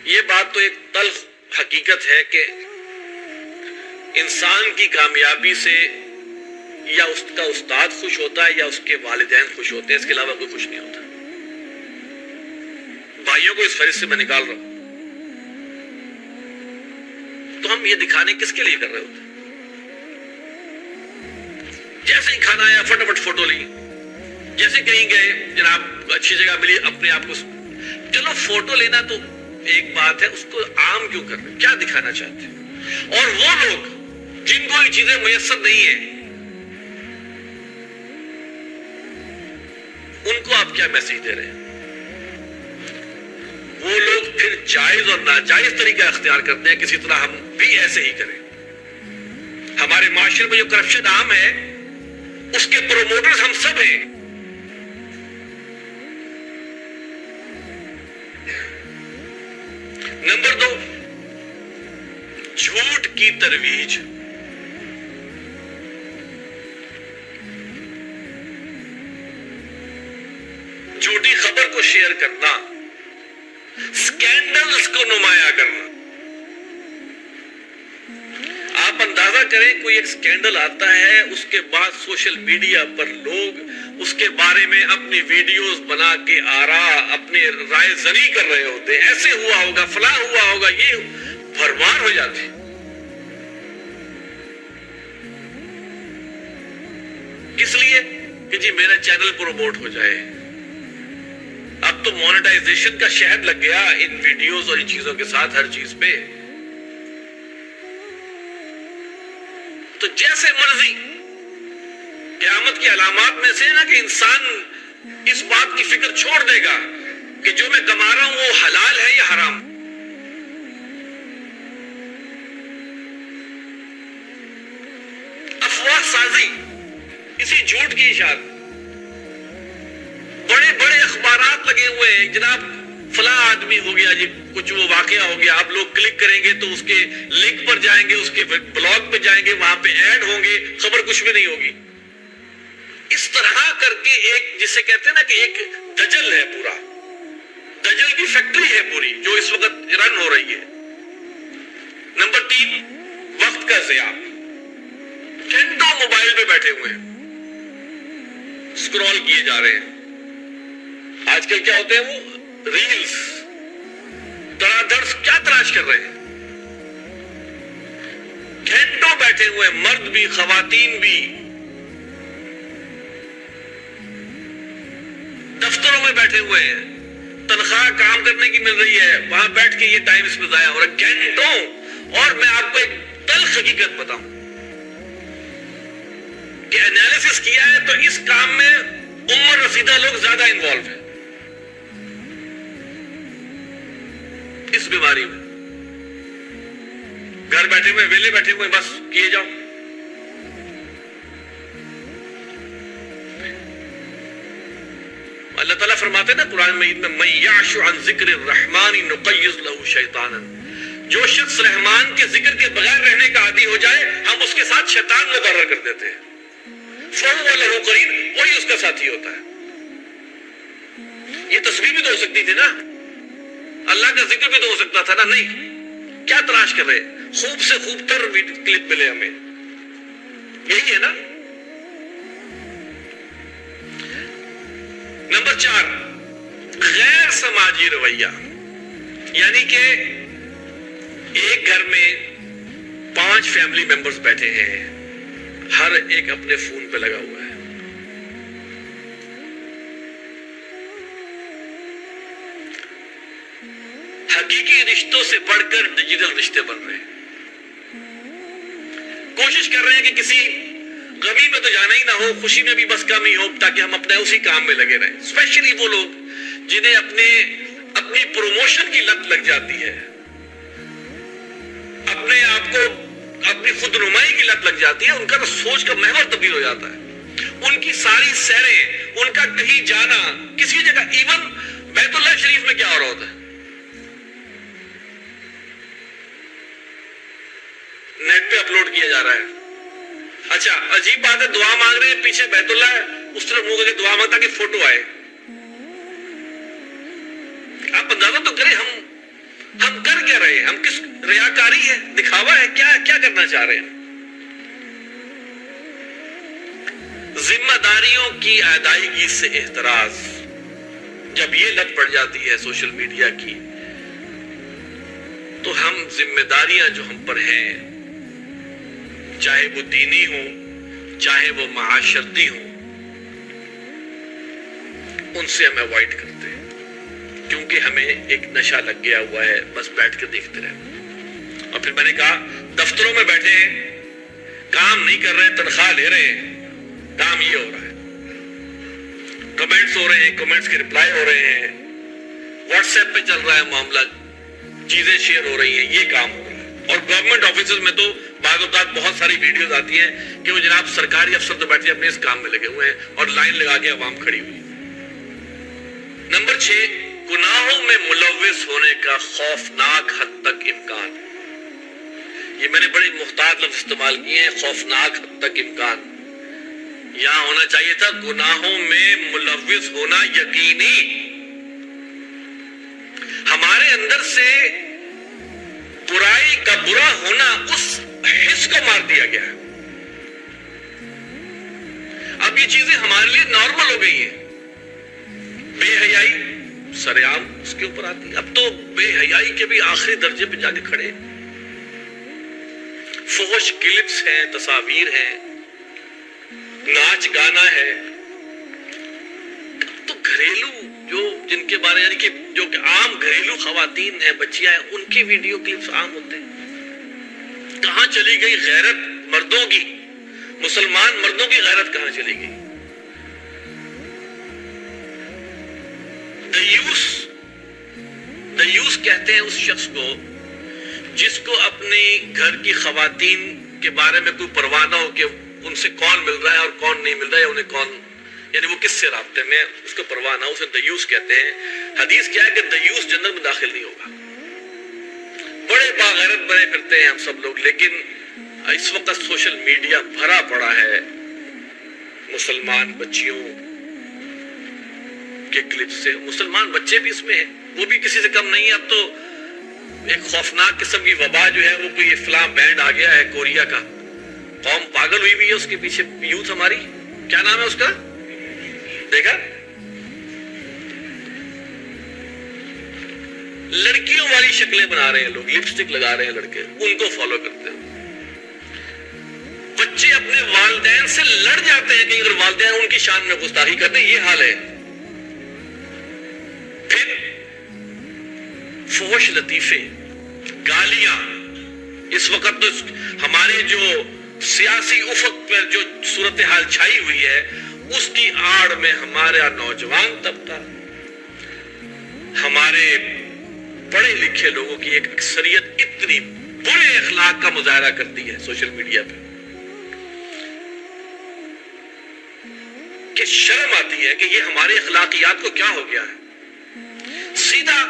یہ بات تو ایک تلخ حقیقت ہے کہ انسان کی کامیابی سے یا اس کا استاد خوش ہوتا ہے یا اس کے والدین خوش ہوتے ہیں، اس کے علاوہ کوئی خوش نہیں ہوتا۔ بھائیوں کو اس فہرست سے میں نکال رہا ہوں۔ تو ہم یہ دکھانے کس کے لیے کر رہے ہوتے ہیں؟ جیسے ہی کھانا آیا فٹافٹ فوٹو لی، جیسے کہیں گئے جناب اچھی جگہ ملی، اپنے آپ کو، چلو فوٹو لینا تو ایک بات ہے، اس کو عام کیوں کر رہے ہیں؟ کیا دکھانا چاہتے ہیں؟ اور وہ لوگ جن کو یہ چیزیں میسر نہیں ہیں، ان کو آپ کیا میسج دے رہے ہیں؟ وہ لوگ پھر جائز اور ناجائز طریقہ اختیار کرتے ہیں، کسی طرح ہم بھی ایسے ہی کریں۔ ہمارے معاشرے میں جو کرپشن عام ہے، اس کے پروموٹرز ہم سب ہیں۔ نمبر 2، جھوٹ کی ترویج۔ جھوٹی خبر کو شیئر کرنا، سکینڈلز کو نمایاں کرنا۔ آپ آپ اندازہ کریں کوئی ایک سکینڈل آتا ہے، اس کے بعد سوشل میڈیا پر لوگ اس کے بارے میں اپنی ویڈیوز بنا کے اپنے رائے زنی کر رہے ہوتے، ایسے ہوا ہوگا، فلاں ہوا ہوگا، یہ بھرمار ہو جاتی۔ کس لیے؟ کہ جی میرا چینل پروموٹ ہو جائے۔ اب تو مونیٹائزیشن کا شہد لگ گیا ان ویڈیوز اور ان چیزوں کے ساتھ، ہر چیز پہ۔ تو جیسے مرضی، قیامت کی علامات میں سے نا کہ انسان اس بات کی فکر چھوڑ دے گا کہ جو میں کما رہا ہوں وہ حلال ہے یا حرام۔ افواہ سازی، اسی جھوٹ کی اشاعت، بڑے بڑے اخبارات لگے ہوئے ہیں، جناب فلاں آدمی ہو گیا جی، کچھ وہ واقعہ ہو گیا، آپ لوگ کلک کریں گے تو اس کے لنک پر جائیں گے، اس کے بلاگ پہ جائیں گے، وہاں پہ ایڈ ہوں گے، خبر کچھ بھی نہیں ہوگی۔ اس طرح کر کے ایک، جسے کہتے ہیں نا کہ ایک دجل ہے، پورا دجل کی فیکٹری ہے پوری، جو اس وقت رن ہو رہی ہے۔ نمبر 3، وقت کا ضیاع۔ گھنٹوں موبائل پہ بیٹھے ہوئے ہیں، سکرول کیے جا رہے ہیں۔ آج کل کیا ہوتے ہیں، وہ ریلز دڑا دڑ کیا تلاش کر رہے ہیں، گھنٹوں بیٹھے ہوئے، مرد بھی خواتین بھی، دفتروں میں بیٹھے ہوئے ہیں، تنخواہ کام کرنے کی مل رہی ہے، وہاں بیٹھ کے یہ ٹائم اس میں ضائع ہو رہا ہے، گھنٹوں۔ اور میں آپ کو ایک تلخ حقیقت بتاؤں کہ انالیسس کیا ہے تو اس کام میں عمر رسیدہ لوگ زیادہ انوالو ہیں، اس بیماری میں۔ گھر بیٹھے ہوئے، ویلے بیٹھے ہوئے، بس کیے جاؤ۔ اللہ تعالیٰ فرماتے ہیں نا قرآن مجید میں، مَن یعش عن ذکر الرحمن نقیض لہ شیطانا، جو شخص رحمان کے ذکر کے بغیر رہنے کا عادی ہو جائے، ہم اس کے ساتھ شیطان مقرر کر دیتے ہیں، فَهُوَ لَهُ قَرِينٌ، وہی اس کا ساتھی ہوتا ہے۔ یہ تصویر بھی تو ہو سکتی تھی نا، اللہ کا ذکر بھی تو ہو سکتا تھا نا، نہیں، کیا تلاش کر رہے، خوب سے خوب تر کلپ ملے ہمیں، یہی ہے نا۔ نمبر 4، غیر سماجی رویہ، یعنی کہ ایک گھر میں 5 فیملی ممبرز بیٹھے ہیں، ہر ایک اپنے فون پہ لگا ہوا ہے، حقیقی رشتوں سے بڑھ کر ڈیجیٹل رشتے بن رہے ہیں۔ کوشش کر رہے ہیں کہ کسی غمی میں تو جانا ہی نہ ہو، خوشی میں بھی بس کم ہی ہو، تاکہ ہم اپنے اسی کام میں لگے رہیں۔ اسپیشلی وہ لوگ جنہیں اپنی پروموشن کی لت لگ جاتی ہے، اپنے آپ کو اپنی خود نمائی کی لت لگ جاتی ہے، ان کا تو سوچ کا محور تبدیل ہو جاتا ہے۔ ان کی ساری سیریں، ان کا کہیں جانا، کسی جگہ، ایون بیت اللہ شریف میں کیا ہو رہا ہوتا ہے، نیٹ پہ اپلوڈ کیا جا رہا ہے۔ اچھا عجیب بات ہے، دعا مانگ رہے ہیں، پیچھے بیت اللہ ہے، اس طرح منہ کر کے دعا مانگتا کہ فوٹو آئے۔ آپ اندازہ تو کریں ہم کر کیا رہے ہیں، ہم کس ریاکاری ہے، دکھاوا ہے، کیا کرنا چاہ رہے ہیں۔ ذمہ داریوں کی ادائیگی سے احتراز، جب یہ لت پڑ جاتی ہے سوشل میڈیا کی، تو ہم ذمہ داریاں جو ہم پر ہیں، چاہے وہ دینی ہوں، چاہے وہ معاشرتی ہوں، ان سے ہم اوائڈ کرتے ہیں، کیونکہ ہمیں ایک نشہ لگ گیا ہوا ہے، بس بیٹھ کے دیکھتے رہے۔ اور پھر میں نے کہا دفتروں میں بیٹھے ہیں، کام نہیں کر رہے ہیں، تنخواہ لے رہے ہیں، کام یہ ہو رہا ہے، کمنٹس ہو رہے ہیں، کمنٹس کے رپلائی ہو رہے ہیں، واٹس ایپ پہ چل رہا ہے معاملہ، چیزیں شیئر ہو رہی ہیں، یہ کام ہو رہا ہے۔ اور گورنمنٹ آفیسز میں تو بعض اوقات بہت ساری ویڈیوز آتی ہیں کہ وہ جناب سرکاری افسر تو بیٹھے اپنے اس کام میں لگے ہوئے ہیں اور لائن لگا کے عوام کھڑی ہوئی۔ نمبر 6، گناہوں میں ملوث ہونے کا خوفناک حد تک امکان۔ یہ میں نے بڑے محتاط لفظ استعمال کیے ہیں، خوفناک حد تک امکان۔ یہاں ہونا چاہیے تھا گناہوں میں ملوث ہونا یقینی۔ ہمارے اندر سے برائی کا برا ہونا اس حس کو مار دیا گیا ہے. اب یہ چیزیں ہمارے لیے نارمل ہو گئی ہیں. بے حیائی سرعام اس کے اوپر آتی ہے. اب تو بے حیائی کے بھی آخری درجے پہ جا کے کھڑے. فحش کلپس ہیں, تصاویر ہیں, ناچ گانا ہے. تو گھریلو جن کے بارے یعنی کہ جو کہ عام گھریلو خواتین ہیں, بچیاں ہیں, ان کے ویڈیو کلپس عام ہوتے ہیں. کہاں چلی گئی غیرت مردوں کی؟ مسلمان مردوں کی غیرت کہاں چلی گئی؟ دیوس کہتے ہیں اس شخص کو جس کو اپنی گھر کی خواتین کے بارے میں کوئی پرواہ نہ ہو کہ ان سے کون مل رہا ہے اور کون نہیں مل رہا ہے, یا انہیں کون یعنی وہ کس سے رابطے میں, اس کو پرواہ نہ ہو, اسے دیوس کہتے ہیں. حدیث کیا ہے کہ دیوس جنت میں داخل نہیں ہوگا. بڑے باغیرت بنے پھرتے ہیں ہم سب لوگ, لیکن اس وقت سوشل میڈیا بھرا پڑا ہے مسلمان بچیوں کے کلپ سے. مسلمان بچے بھی اس میں ہیں, وہ بھی کسی سے کم نہیں ہے. اب تو ایک خوفناک قسم کی وبا جو ہے وہ کوئی فلاں بینڈ آ گیا ہے کوریا کا, قوم پاگل ہوئی بھی ہے اس کے پیچھے. یوتھ ہماری کیا نام ہے اس کا, دیکھا؟ لڑکیوں والی شکلیں بنا رہے ہیں لوگ, لپسٹک لگا رہے ہیں لڑکے, ان کو فالو کرتے ہیں. بچے اپنے والدین سے لڑ جاتے ہیں کہ اگر والدین ان کی شان میں گستاخی کرتے ہیں. یہ حال ہے. پھر فحش لطیفے, گالیاں. اس وقت تو ہمارے جو سیاسی افق پر جو صورتحال چھائی ہوئی ہے اس کی آڑ میں ہمارا نوجوان طبقہ, ہمارے پڑھے لکھے لوگوں کی ایک اکثریت اتنی برے اخلاق کا مظاہرہ کرتی ہے سوشل میڈیا پہ کہ شرم آتی ہے کہ یہ ہمارے اخلاقیات کو کیا ہو گیا ہے. سیدھا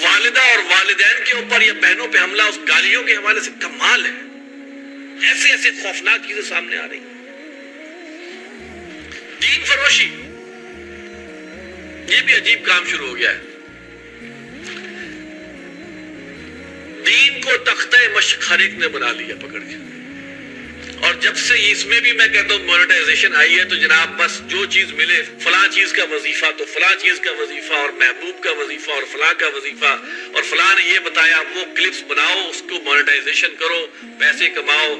والدہ اور والدین کے اوپر یا بہنوں پہ حملہ اس گالیوں کے حوالے سے کمال ہے. ایسے ایسے خوفناک چیزیں سامنے آ رہی ہیں. دین فروشی, یہ بھی عجیب کام شروع ہو گیا ہے. دین کو تختہ مشق ہر ایک نے بنا لیا پکڑ کے, اور جب سے اس میں بھی میں کہتا ہوں مونیٹائزیشن آئی ہے تو جناب بس جو چیز ملے, فلاں چیز کا وظیفہ تو فلاں چیز کا وظیفہ, اور محبوب کا وظیفہ اور فلاں کا وظیفہ, اور فلاں نے یہ بتایا, وہ کلپس بناؤ, اس کو مونیٹائزیشن کرو, پیسے کماؤ,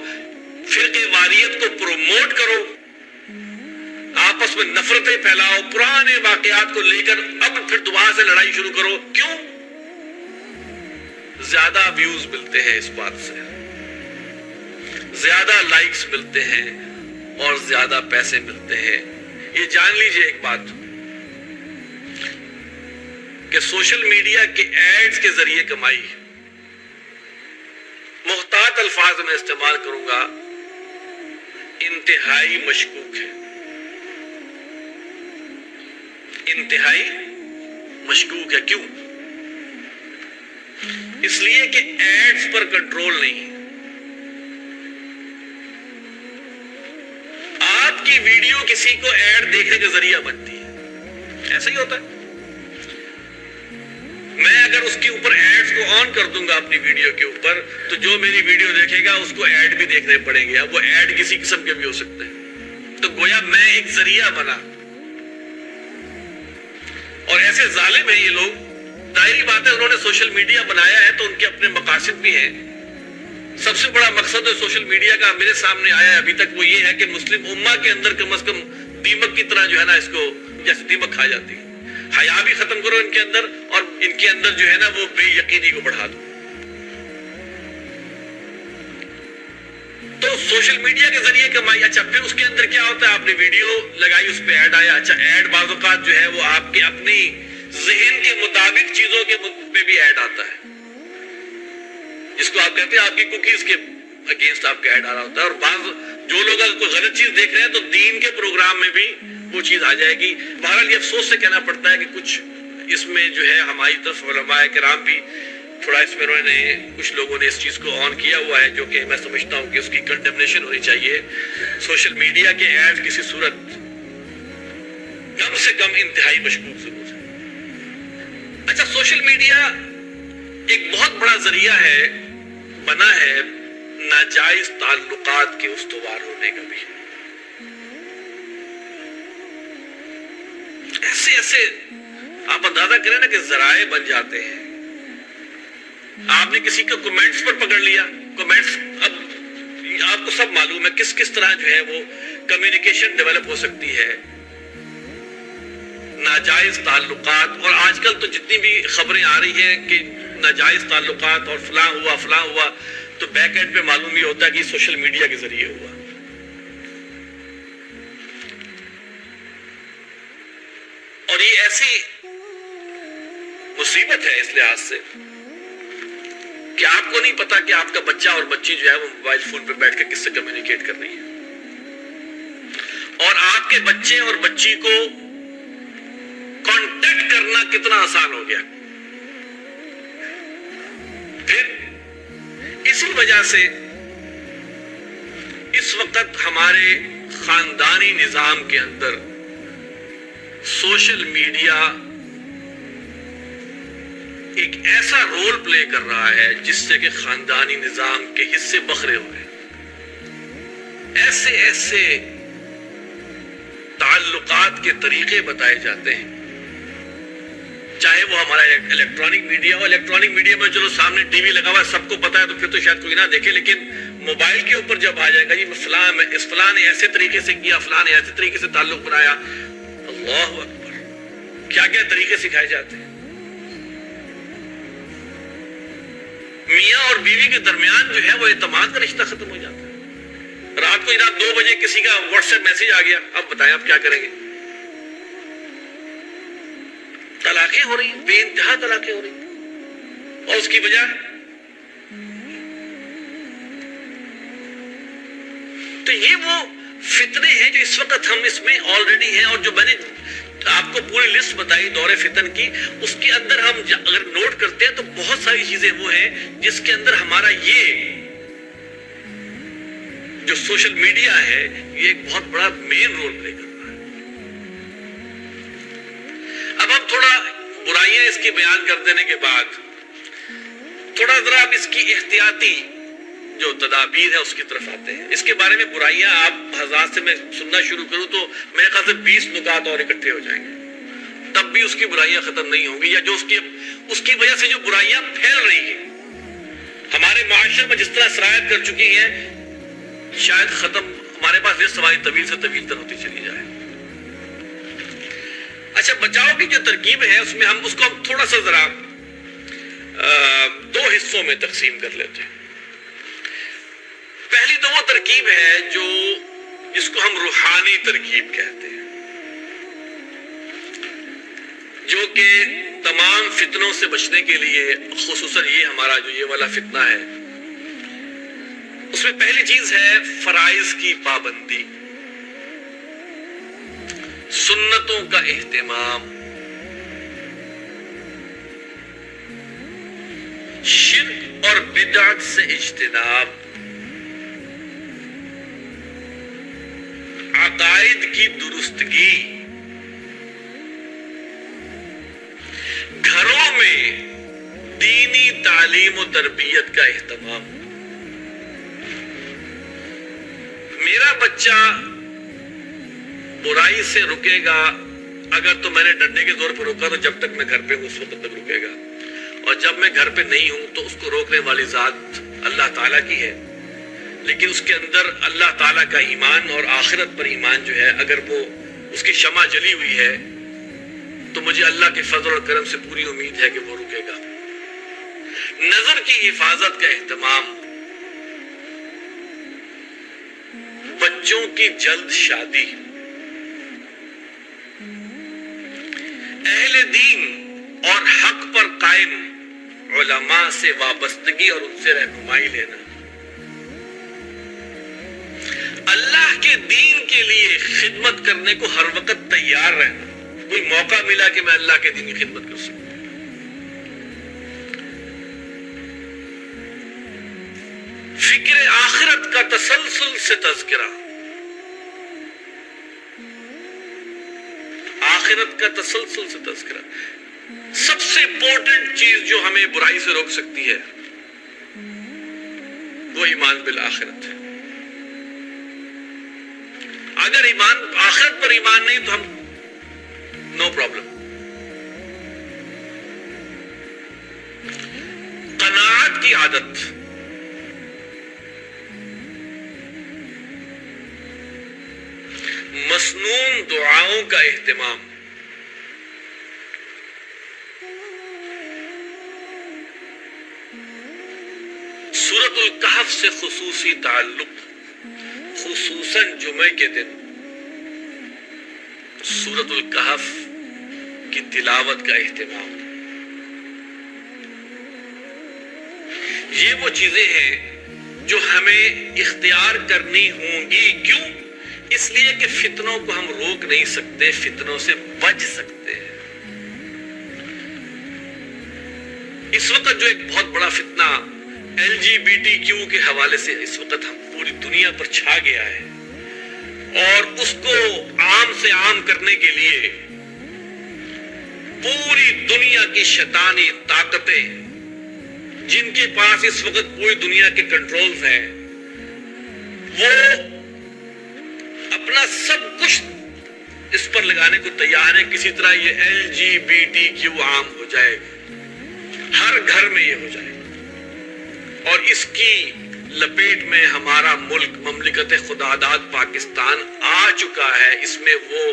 فرقے واریت کو پروموٹ کرو, آپس میں نفرتیں پھیلاؤ, پرانے واقعات کو لے کر اب پھر دوبارہ سے لڑائی شروع کرو. کیوں؟ زیادہ ویوز ملتے ہیں اس بات سے, زیادہ لائکس ملتے ہیں اور زیادہ پیسے ملتے ہیں. یہ جان لیجئے ایک بات کہ سوشل میڈیا کے ایڈز کے ذریعے کمائی, محتاط الفاظ میں استعمال کروں گا, انتہائی مشکوک ہے. انتہائی مشکوک ہے. کیوں؟ اس لیے کہ ایڈز پر کنٹرول نہیں ہے. آپ کی ویڈیو کسی کو ایڈ دیکھنے کا ذریعہ بنتی ہے, ایسا ہی ہوتا ہے. میں اگر اس کے اوپر ایڈز کو آن کر دوں گا اپنی ویڈیو کے اوپر, تو جو میری ویڈیو دیکھے گا اس کو ایڈ بھی دیکھنے پڑیں گے. اب وہ ایڈ کسی قسم کے بھی ہو سکتے ہیں. تو گویا میں ایک ذریعہ بنا, اور ایسے ظالم ہیں یہ لوگ. ظاہری بات ہے انہوں نے سوشل میڈیا بنایا ہے تو ان کے اپنے مقاصد بھی ہیں. سب سے بڑا مقصد سوشل میڈیا کا میرے سامنے آیا ہے ابھی تک, وہ یہ ہے کہ مسلم امہ کے اندر کم از کم دیمک کی طرح جو ہے نا, اس کو جیسے دیمک کھا جاتی ہے, حیا بھی ختم کرو ان کے اندر, اور ان کے اندر جو ہے نا وہ بے یقینی کو بڑھا دو. تو سوشل میڈیا کے ذریعے کمائی. اچھا پھر اس کے اندر کیا ہوتا ہے, آپ نے ویڈیو لگائی, اس پہ ایڈ آیا. اچھا ایڈ بعض اوقات جو ہے وہ آپ کے اپنی ذہن کے مطابق چیزوں کے پہ بھی ایڈ آتا ہے, جس کو آپ کہتے ہیں آپ کی کوکیز کے اگینسٹ آپ کا ایڈ آ رہا ہوتا ہے. اور بعض جو لوگ اگر کوئی غلط چیز دیکھ رہے ہیں تو دین کے پروگرام میں بھی وہ چیز آ جائے گی. بہرحال یہ افسوس سے کہنا پڑتا ہے کہ کچھ اس میں جو ہے ہماری طرف علماء کرام بھی تھوڑا اس میں انہوں نے, کچھ لوگوں نے اس چیز کو آن کیا ہوا ہے, جو کہ میں سمجھتا ہوں کہ اس کی کنڈمنیشن ہونی چاہیے. سوشل میڈیا کے ایڈ کسی صورت کم سے کم انتہائی مشکوک ضرور ہے. اچھا سوشل میڈیا ایک بہت بڑا ذریعہ ہے بنا ہے ناجائز تعلقات کے استوار ہونے کا بھی. ایسے ایسے آپ اندازہ کریں نا کہ ذرائع بن جاتے ہیں. آپ نے کسی کا کمنٹس پر پکڑ لیا, کمنٹس, اب آپ کو سب معلوم ہے کس طرح جو ہے وہ کمیونیکیشن ڈیولپ ہو سکتی ہے. ناجائز تعلقات, اور آج کل تو جتنی بھی خبریں آ رہی ہیں کہ ناجائز تعلقات اور فلاں ہوا, تو بیک اینڈ پہ معلوم یہ ہوتا ہے کہ سوشل میڈیا کے ذریعے ہوا. اور یہ ایسی مصیبت ہے اس لحاظ سے کہ آپ کو نہیں پتا کہ آپ کا بچہ اور بچی جو ہے وہ موبائل فون پہ بیٹھ کے کس سے کمیونیکیٹ کر رہی ہے, اور آپ کے بچے اور بچی کو کانٹیکٹ کرنا کتنا آسان ہو گیا. پھر اسی وجہ سے اس وقت ہمارے خاندانی نظام کے اندر سوشل میڈیا ایک ایسا رول پلے کر رہا ہے جس سے کہ خاندانی نظام کے حصے بکھرے ہوئے ہیں. ایسے تعلقات کے طریقے بتائے جاتے ہیں, چاہے وہ ہمارا الیکٹرانک میڈیا ہو. الیکٹرانک میڈیا میں چلو سامنے ٹی وی لگا ہوا ہے, سب کو پتا ہے, تو پھر تو شاید کوئی نہ دیکھے, لیکن موبائل کے اوپر جب آ جائے گا جی فلاں نے ایسے طریقے سے کیا, فلاں نے ایسے طریقے سے تعلق بنایا, اللہ اکبر, کیا کیا طریقے سکھائے جاتے ہیں. میاں اور بیوی کے درمیان جو ہے وہ اعتماد کا رشتہ ختم ہو جاتا ہے. رات کو جناب 2 بجے کسی کا واٹس ایپ میسج آ گیا, اب بتائیں آپ کیا کریں گے. طلاقیں ہو رہی ہیں, بے انتہا طلاقیں ہو رہی ہیں, اور اس کی وجہ تو یہ وہ فتنے ہیں جو اس وقت ہم اس میں آلریڈی ہیں. اور جو میں نے آپ کو پوری لسٹ بتائی دور فتن کی, اس کے اندر ہم اگر نوٹ کرتے ہیں تو بہت ساری چیزیں وہ ہیں جس کے اندر ہمارا یہ جو سوشل میڈیا ہے یہ ایک بہت بڑا مین رول پلے کر رہا ہے. اب ہم تھوڑا برائیاں اس کی بیان کر دینے کے بعد تھوڑا ذرا اب اس کی احتیاطی جو تدابیر ہے اس کی طرف آتے ہیں. اس کے بارے میں برائیاں آپ حضرات سے میں سننا شروع کروں تو میرے خیال سے 20 نکات اور اکٹھے ہو جائیں گے, تب بھی اس کی برائیاں ختم نہیں ہوں گی, یا جو اس کی وجہ سے جو برائیاں پھیل رہی ہیں ہمارے معاشرے میں جس طرح سرایت کر چکی ہیں, شاید ختم, ہمارے پاس لسٹ ہماری طویل سے طویل تر ہوتی چلی جائے. اچھا, بچاؤ کی جو ترکیب ہے اس میں ہم اس کو تھوڑا سا ذرا 2 حصوں میں تقسیم کر لیتے ہیں. پہلی تو وہ ترکیب ہے جو جس کو ہم روحانی ترکیب کہتے ہیں, جو کہ تمام فتنوں سے بچنے کے لیے, خصوصاً یہ ہمارا جو یہ والا فتنہ ہے, اس میں پہلی چیز ہے فرائض کی پابندی, سنتوں کا اہتمام, شرک اور بدعت سے اجتناب, عقائد کی درستگی, گھروں میں دینی تعلیم و تربیت کا اہتمام. میرا بچہ برائی سے رکے گا اگر تو میں نے ڈنڈے کے زور پر روکا تو جب تک میں گھر پہ ہوں اس وقت تک رکے گا, اور جب میں گھر پہ نہیں ہوں تو اس کو روکنے والی ذات اللہ تعالیٰ کی ہے. لیکن اس کے اندر اللہ تعالیٰ کا ایمان اور آخرت پر ایمان جو ہے اگر وہ اس کی شمع جلی ہوئی ہے تو مجھے اللہ کے فضل اور کرم سے پوری امید ہے کہ وہ رکے گا. نظر کی حفاظت کا اہتمام, بچوں کی جلد شادی, اہل دین اور حق پر قائم علماء سے وابستگی اور ان سے رہنمائی لینا, اللہ کے دین کے لیے خدمت کرنے کو ہر وقت تیار رہنا. کوئی موقع ملا کہ میں اللہ کے دین کی خدمت کر سکوں. فکر آخرت کا تسلسل سے تذکرہ, آخرت کا تسلسل سے تذکرہ. سب سے امپورٹنٹ چیز جو ہمیں برائی سے روک سکتی ہے وہ ایمان بالآخرت ہے. اگر ایمان آخرت پر ایمان نہیں تو ہم نو پرابلم. قناعت کی عادت، مسنون دعاؤں کا اہتمام، سورۃ الکہف سے خصوصی تعلق، خصوصاً جمعے کے دن سورۃ الکہف کی تلاوت کا اہتمام. یہ وہ چیزیں ہیں جو ہمیں اختیار کرنی ہوں گی. کیوں؟ اس لیے کہ فتنوں کو ہم روک نہیں سکتے، فتنوں سے بچ سکتے ہیں. اس وقت جو ایک بہت بڑا فتنہ LGBTQ کے حوالے سے اس وقت ہم پوری دنیا پر چھا گیا ہے، اور اس کو عام سے عام کرنے کے لیے پوری دنیا کی شیطانی طاقتیں جن کے پاس اس وقت پوری دنیا کے کنٹرولز ہیں، وہ اپنا سب کچھ اس پر لگانے کو تیار ہے. کسی طرح یہ LGBTQ عام ہو جائے، ہر گھر میں یہ ہو جائے، اور اس کی لپیٹ میں ہمارا ملک مملکت خداداد پاکستان آ چکا ہے. اس میں وہ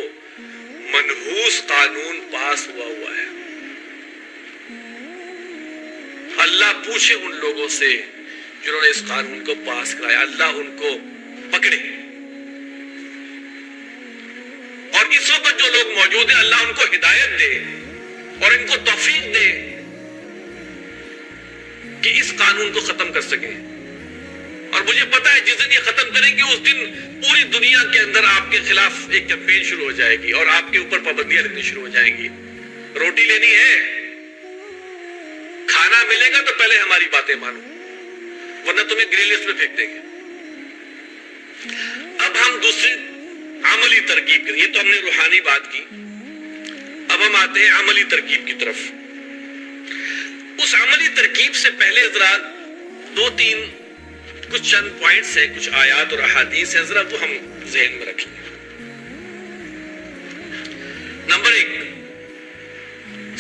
منحوس قانون پاس ہوا ہے. اللہ پوچھے ان لوگوں سے جنہوں نے اس قانون کو پاس کرایا، اللہ ان کو پکڑے. اور اس وقت جو لوگ موجود ہیں، اللہ ان کو ہدایت دے اور ان کو توفیق دے کہ اس قانون کو ختم کر سکے. اور مجھے پتا ہے جس دن یہ ختم کریں گے اس دن پوری دنیا کے اندر آپ کے خلاف ایک کیمپین شروع ہو جائے گی اور آپ کے اوپر پابندیاں لگنی شروع ہو جائیں گی. روٹی لینی ہے، کھانا ملے گا تو پہلے ہماری باتیں مانو، ورنہ تمہیں گرے لسٹ میں پھینک دیں گے. اب ہم دوسری عملی ترکیب کی، یہ تو ہم نے روحانی بات کی، اب ہم آتے ہیں عملی ترکیب کی طرف. اس عملی ترکیب سے پہلے ذرا دو تین کچھ چند پوائنٹس ہیں، کچھ آیات اور احادیث ہیں، ذرا وہ ہم ذہن میں رکھیں. نمبر 1،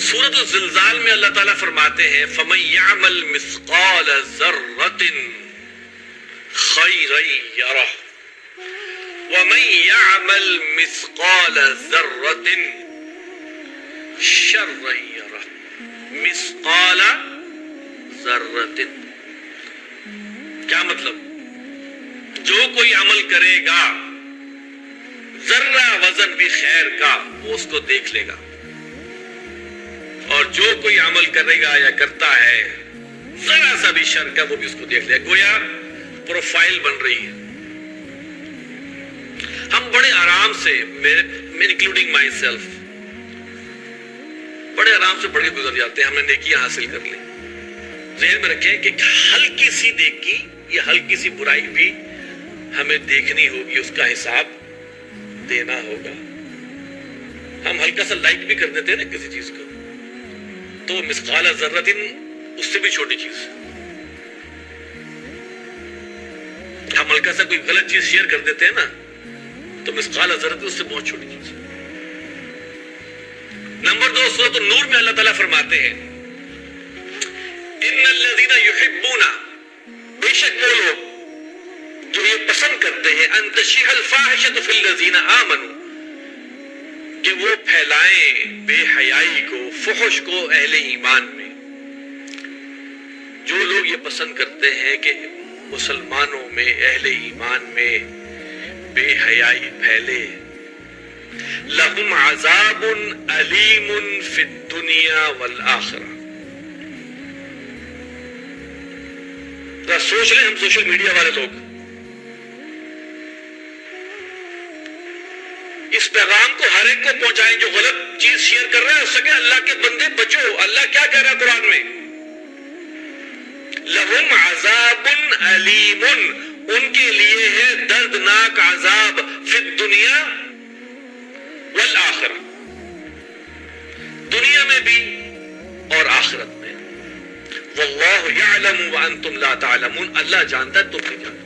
سورۃ الزلزال میں اللہ تعالیٰ فرماتے ہیں فَمَن يَعْمَلْ مِثْقَالَ ذَرَّةٍ خَيْرًا يَرَهُ وَمَن يَعْمَلْ مِثْقَالَ ذَرَّةٍ شَرًّا يَرَهُ. مثقال ذرۃ، کیا مطلب؟ جو کوئی عمل کرے گا ذرہ وزن بھی خیر کا وہ اس کو دیکھ لے گا، اور جو کوئی عمل کرے گا یا کرتا ہے ذرا سا بھی شر کا وہ بھی اس کو دیکھ لے گا. گویا پروفائل بن رہی ہے. ہم بڑے آرام سے، انکلوڈنگ مائی سیلف، بڑے آرام سے بڑھ کے گزر جاتے ہیں. ہم نے نیکیاں حاصل کر لی. ذہن میں رکھیں کہ ہلکی سی نیکی یا ہلکی سی برائی بھی ہمیں دیکھنی ہوگی، اس کا حساب دینا ہوگا. ہم ہلکا سا لائک بھی کر دیتے ہیں نا کسی چیز کو، تو مثقال ذرۃ اس سے بھی چھوٹی چیز. ہم ہلکا سا کوئی غلط چیز شیئر کر دیتے ہیں نا، تو مثقال ذرۃ اس سے بہت چھوٹی چیز. نمبر 2، سورۃ النور میں اللہ تعالیٰ فرماتے ہیں ان الذین یحبون، بے شک وہ لوگ جو یہ پسند کرتے ہیں ان تشیع الفاحشۃ فی الذین آمنوا، کہ وہ پھیلائیں بے حیائی کو، فحش کو اہل ایمان میں. جو لوگ یہ پسند کرتے ہیں کہ مسلمانوں میں، اہل ایمان میں بے حیائی پھیلے، لہم عذاب علیم فی الدنیا والآخرہ. ذرا سوچ لیں ہم سوشل میڈیا والے لوگ، اس پیغام کو ہر ایک کو پہنچائیں جو غلط چیز شیئر کر رہے ہیں. اس سے کہ اللہ کے بندے بچو. اللہ کیا کہہ رہا ہے قرآن میں؟ لہم عذاب علیم، ان کے لیے ہے دردناک عذاب، فی الدنیا والآخرہ، دنیا میں بھی اور آخرت میں. واللہ یعلم وانتم لا تعلمون، اللہ جانتا ہے تم نہیں جانتے۔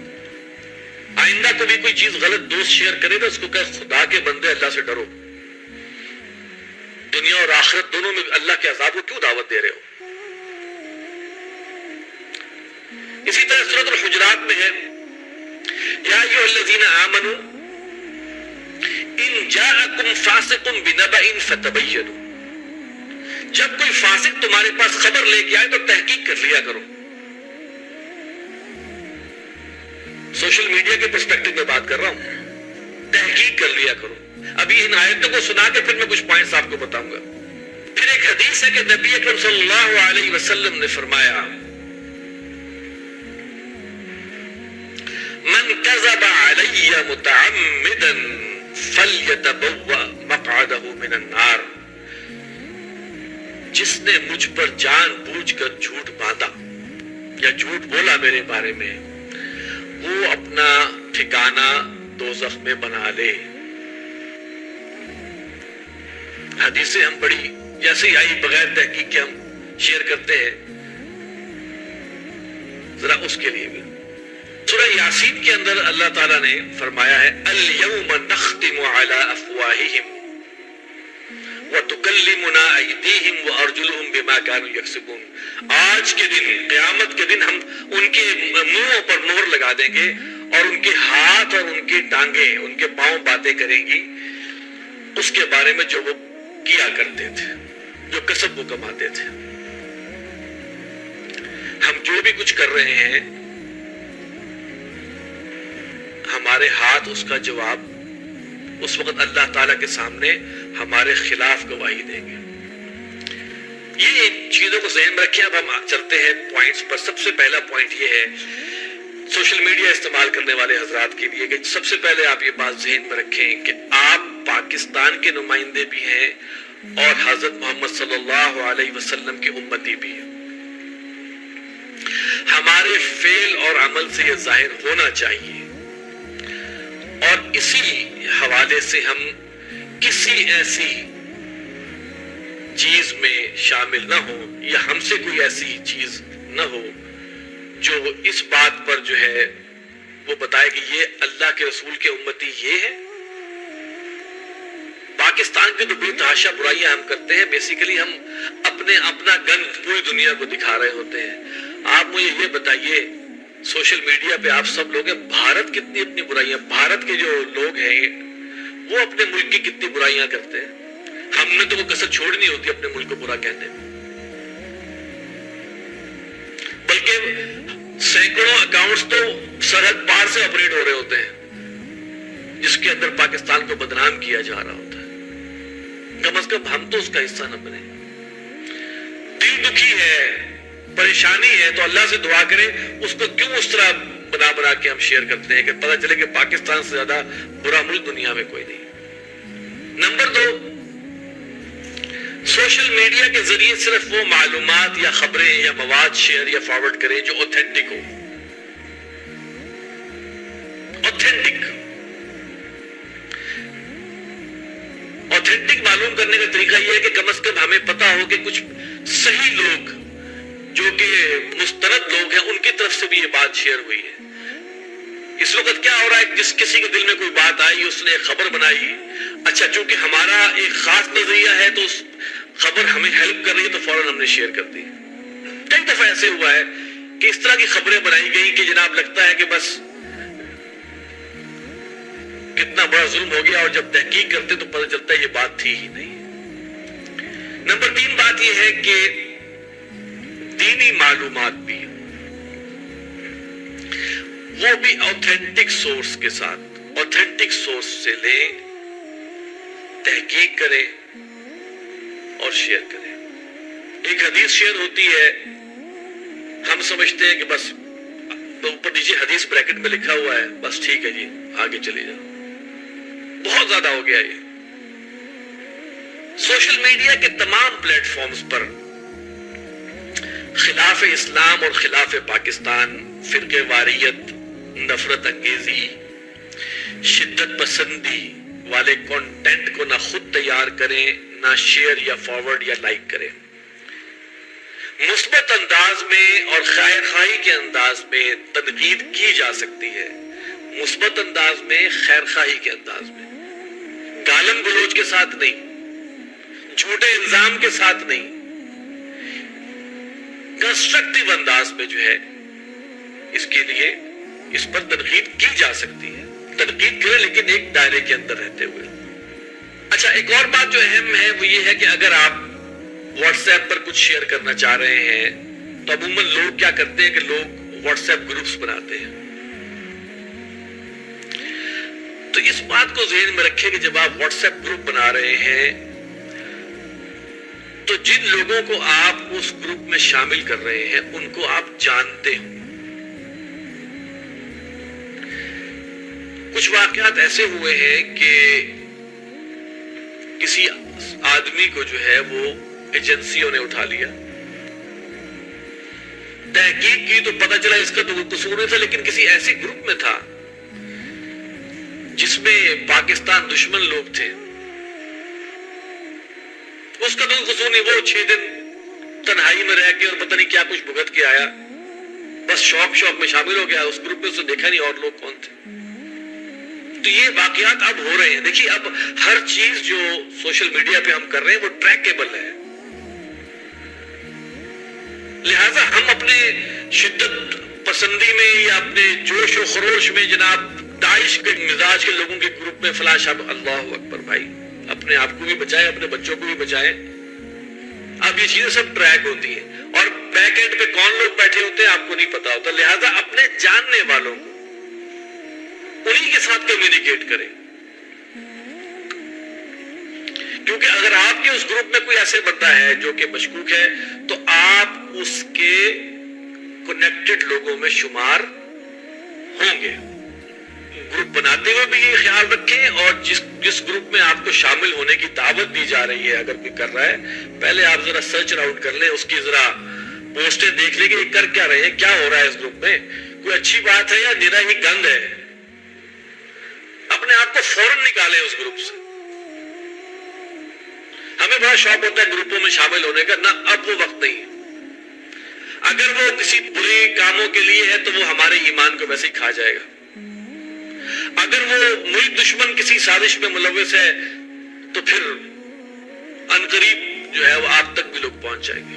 آئندہ کبھی کوئی چیز غلط دوست شیئر کرے تو اس کو کہے خدا کے بندے اللہ سے ڈرو، دنیا اور آخرت دونوں میں اللہ کے عذاب کو کیوں دعوت دے رہے ہو؟ اسی طرح سورۃ الحجرات میں ہے یا ایھا الذین آمنوا ان جاءکم فاسق بنبأ فتبینوا، جب کوئی فاسق تمہارے پاس خبر لے کے آئے تو تحقیق کر لیا کرو۔ سوشل میڈیا کے پرسپیکٹو میں بات کر رہا ہوں، تحقیق کر لیا کرو۔ ابھی ان آیتوں کو سنا کے پھر میں کچھ پوائنٹس آپ کو بتاؤں گا۔ پھر ایک حدیث ہے کہ نبی اکرم صلی اللہ علیہ وسلم نے فرمایا من کذب علی متعمدا فلیتبوأ مقعدہ من النار، جس نے مجھ پر جان بوجھ کر جھوٹ باندھا یا جھوٹ بولا میرے بارے میں، وہ اپنا ٹھکانہ دوزخ میں بنا لے۔ حدیثیں ہم بڑی جیسے ہی آئی بغیر تحقیق کے ہم شیئر کرتے ہیں، ذرا اس کے لیے بھی سورہ یاسین کے اندر اللہ تعالیٰ نے فرمایا ہے اليوم نختم على افواہہم وتکلمنا ایدیہم وارجلہم بما كانوا یکسبون، آج کے دن قیامت کے دن ہم ان کے منہوں پر مہر لگا دیں گے اور ان کے ہاتھ اور ان کی ٹانگیں، ان کے پاؤں باتیں کریں گی اس کے بارے میں جو وہ کیا کرتے تھے، جو کسب وہ کماتے تھے۔ ہم جو بھی کچھ کر رہے ہیں ہمارے ہاتھ اس کا جواب اس وقت اللہ تعالیٰ کے سامنے ہمارے خلاف گواہی دیں گے۔ یہ ان چیزوں کو ذہن میں رکھیں۔ اب ہم چلتے ہیں پوائنٹس پر۔ سب سے پہلا پوائنٹ یہ ہے سوشل میڈیا استعمال کرنے والے حضرات کے لیے کہ سب سے پہلے آپ یہ بات ذہن میں رکھیں کہ آپ پاکستان کے نمائندے بھی ہیں اور حضرت محمد صلی اللہ علیہ وسلم کے امتی بھی ہیں۔ ہمارے فعل اور عمل سے یہ ظاہر ہونا چاہیے، اور اسی حوالے سے ہم کسی ایسی چیز میں شامل نہ ہو یا ہم سے کوئی ایسی چیز نہ ہو جو اس بات پر جو ہے وہ بتائے کہ یہ اللہ کے رسول کے امتی یہ ہے۔ پاکستان کی تو بے تحاشا برائیاں ہم کرتے ہیں، بیسیکلی ہم اپنا گند پوری دنیا کو دکھا رہے ہوتے ہیں۔ آپ مجھے یہ بتائیے سوشل میڈیا پہ آپ سب لوگ ہیں، بھارت کتنی اپنی برائیاں، بھارت کے جو لوگ ہیں وہ اپنے ملک کی کتنی برائیاں کرتے ہیں۔ ہم نے تو وہ کسر چھوڑنی ہوتی اپنے ملک کو برا کہنے میں، بلکہ سینکڑوں اکاؤنٹس تو سرحد پار سے آپریٹ ہو رہے ہوتے ہیں جس کے اندر پاکستان کو بدنام کیا جا رہا ہوتا ہے۔ کم از کم ہم تو اس کا حصہ نہ بنے۔ دل دکھی ہے، پریشانی ہے تو اللہ سے دعا کرے، اس کو کیوں اس طرح بنا کے ہم شیئر کرتے ہیں کہ پتہ چلے کہ پاکستان سے زیادہ برا ملک دنیا میں کوئی نہیں۔ نمبر 2، سوشل میڈیا کے ذریعے صرف وہ معلومات یا خبریں یا مواد شیئر یا فارورڈ کریں جو اوتھینٹک ہو۔ اوتھینٹک معلوم کرنے کا طریقہ یہ ہے کہ کم از کم ہمیں پتا ہو کہ کچھ صحیح لوگ جو کہ مستند لوگ ہیں ان کی طرف سے بھی یہ بات شیئر ہوئی ہے۔ اس وقت کیا ہو رہا ہے، جس کسی کے دل میں کوئی بات آئی، اس نے ایک خبر بنائی، اچھا چونکہ ہمارا ایک خاص نظریہ ہے تو اس خبر ہمیں ہیلپ کر رہی ہے تو فوراً ہم نے شیئر کر دی۔ کئی دفعہ ایسے ہوا ہے کہ اس طرح کی خبریں بنائی گئی کہ جناب لگتا ہے کہ بس کتنا بڑا ظلم ہو گیا، اور جب تحقیق کرتے تو پتہ چلتا ہے یہ بات تھی ہی نہیں۔ نمبر 3 بات یہ ہے کہ دینی معلومات بھی وہ بھی اوتھینٹک سورس کے ساتھ، اوتھینٹک سورس سے لیں، تحقیق کریں اور شیئر کریں۔ ایک حدیث شیئر ہوتی ہے، ہم سمجھتے ہیں کہ بس اوپر نیچے حدیث بریکٹ میں لکھا ہوا ہے، بس ٹھیک ہے جی آگے چلے جاؤ۔ بہت زیادہ ہو گیا یہ۔ سوشل میڈیا کے تمام پلیٹ فارمز پر خلاف اسلام اور خلاف پاکستان، فرقے واریت، نفرت انگیزی، شدت پسندی والے کنٹینٹ کو نہ خود تیار کریں، نہ شیئر یا فارورڈ یا لائک کریں۔ مثبت انداز میں اور خیر خواہی کے انداز میں تنقید کی جا سکتی ہے، مثبت انداز میں، خیر خواہی کے انداز میں، گالم گلوچ کے ساتھ نہیں، جھوٹے الزام کے ساتھ نہیں، کنسٹرکٹیو انداز میں جو ہے اس کے لیے اس پر تنقید کی جا سکتی ہے، تنقید کرے لیکن ایک دائرے کے اندر رہتے ہوئے۔ اچھا، ایک اور بات جو اہم ہے وہ یہ ہے کہ اگر آپ واٹس ایپ پر کچھ شیئر کرنا چاہ رہے ہیں تو عموماً لوگ کیا کرتے ہیں کہ لوگ واٹس ایپ گروپس بناتے ہیں۔ تو اس بات کو ذہن میں رکھیں کہ جب آپ واٹس ایپ گروپ بنا رہے ہیں تو جن لوگوں کو آپ اس گروپ میں شامل کر رہے ہیں ان کو آپ جانتے ہو۔ کچھ واقعات ایسے ہوئے ہیں کہ کسی آدمی کو جو ہے وہ ایجنسیوں نے اٹھا لیا، تحقیق کی تو پتہ چلا اس کا تو کوئی قصور نہیں تھا، لیکن کسی ایسے گروپ میں تھا جس میں پاکستان دشمن لوگ تھے، اس کا تو کوئی قصور نہیں، وہ 6 دن تنہائی میں رہ کے اور پتہ نہیں کیا کچھ بھگت کے آیا، بس شوق میں شامل ہو گیا، اس گروپ میں اسے دیکھا نہیں اور لوگ کون تھے۔ تو یہ واقعات اب ہو رہے ہیں۔ دیکھیے، اب ہر چیز جو سوشل میڈیا پہ ہم کر رہے ہیں وہ ٹریکیبل ہے، لہٰذا ہم اپنے شدت پسندی میں یا اپنے جوش و خروش میں جناب داعش کے مزاج کے لوگوں کے گروپ میں فلاں شب، اللہ اکبر بھائی، اپنے آپ کو بھی بچائے، اپنے بچوں کو بھی بچائے۔ اب یہ چیزیں سب ٹریک ہوتی ہیں اور بیک اینڈ پہ کون لوگ بیٹھے ہوتے ہیں آپ کو نہیں پتا ہوتا، لہٰذا اپنے جاننے والوں کو انہی کے ساتھ کمیونیکیٹ کریں، کیونکہ اگر آپ کے اس گروپ میں کوئی ایسے بندہ ہے جو کہ مشکوک ہے تو آپ اس کے کنیکٹڈ لوگوں میں شمار ہوں گے۔ گروپ بناتے ہوئے بھی یہ خیال رکھیں، اور جس گروپ میں آپ کو شامل ہونے کی دعوت دی جا رہی ہے اگر کوئی کر رہا ہے، پہلے آپ ذرا سرچ آؤٹ کر لیں، اس کی ذرا پوسٹیں دیکھ لیں کہ یہ کر کیا رہے ہیں، کیا ہو رہا ہے اس گروپ میں، کوئی اچھی بات ہے یا نرا ہی گند ہے۔ اپنے آپ کو فوراً نکالیں اس گروپ سے۔ ہمیں بڑا شوق ہوتا ہے گروپوں میں شامل ہونے کا، نہ اب وہ وقت نہیں ہے۔ اگر وہ کسی برے کاموں کے لیے ہے تو وہ ہمارے ایمان کو ویسے ہی کھا جائے گا، اگر وہ ملک دشمن کسی سازش میں ملوث ہے تو پھر عنقریب جو ہے وہ آپ تک بھی لوگ پہنچ جائیں گے۔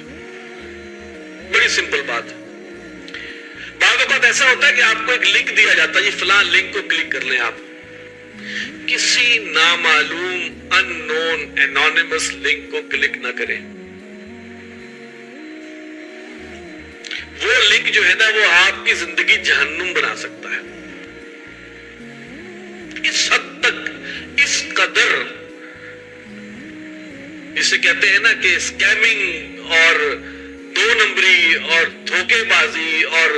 بڑی سمپل بات ہے۔ بعض اوقات ایسا ہوتا ہے کہ آپ کو ایک لنک دیا جاتا ہے، یہ فلاں لنک کو کلک کر لیں، آپ کسی نامعلوم ان نون انونیمس لنک کو کلک نہ کریں۔ وہ لنک جو ہے نا وہ آپ کی زندگی جہنم بنا سکتا ہے۔ اس حد تک، اس قدر، اسے کہتے ہیں نا کہ اسکیمنگ اور 2 نمبری اور دھوکے بازی اور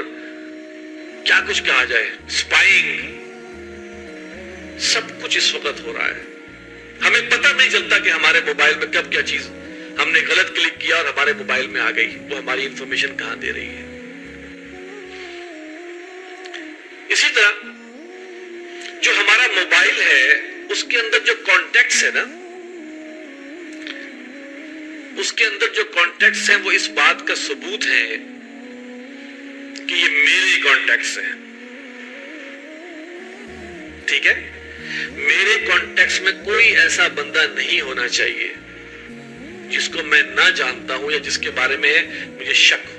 کیا کچھ کہا جائے، اسپائنگ، سب کچھ اس وقت ہو رہا ہے۔ ہمیں پتہ نہیں چلتا کہ ہمارے موبائل میں کب کیا چیز ہم نے غلط کلک کیا اور ہمارے موبائل میں آ گئی، وہ ہماری انفارمیشن کہاں دے رہی ہے۔ اسی طرح جو ہمارا موبائل ہے اس کے اندر جو کانٹیکٹس ہے نا، اس کے اندر جو کانٹیکٹس ہیں وہ اس بات کا ثبوت ہے کہ یہ میرے کانٹیکٹس ہیں، ٹھیک ہے؟ میرے کانٹیکٹس میں کوئی ایسا بندہ نہیں ہونا چاہیے جس کو میں نہ جانتا ہوں یا جس کے بارے میں مجھے شک ہو۔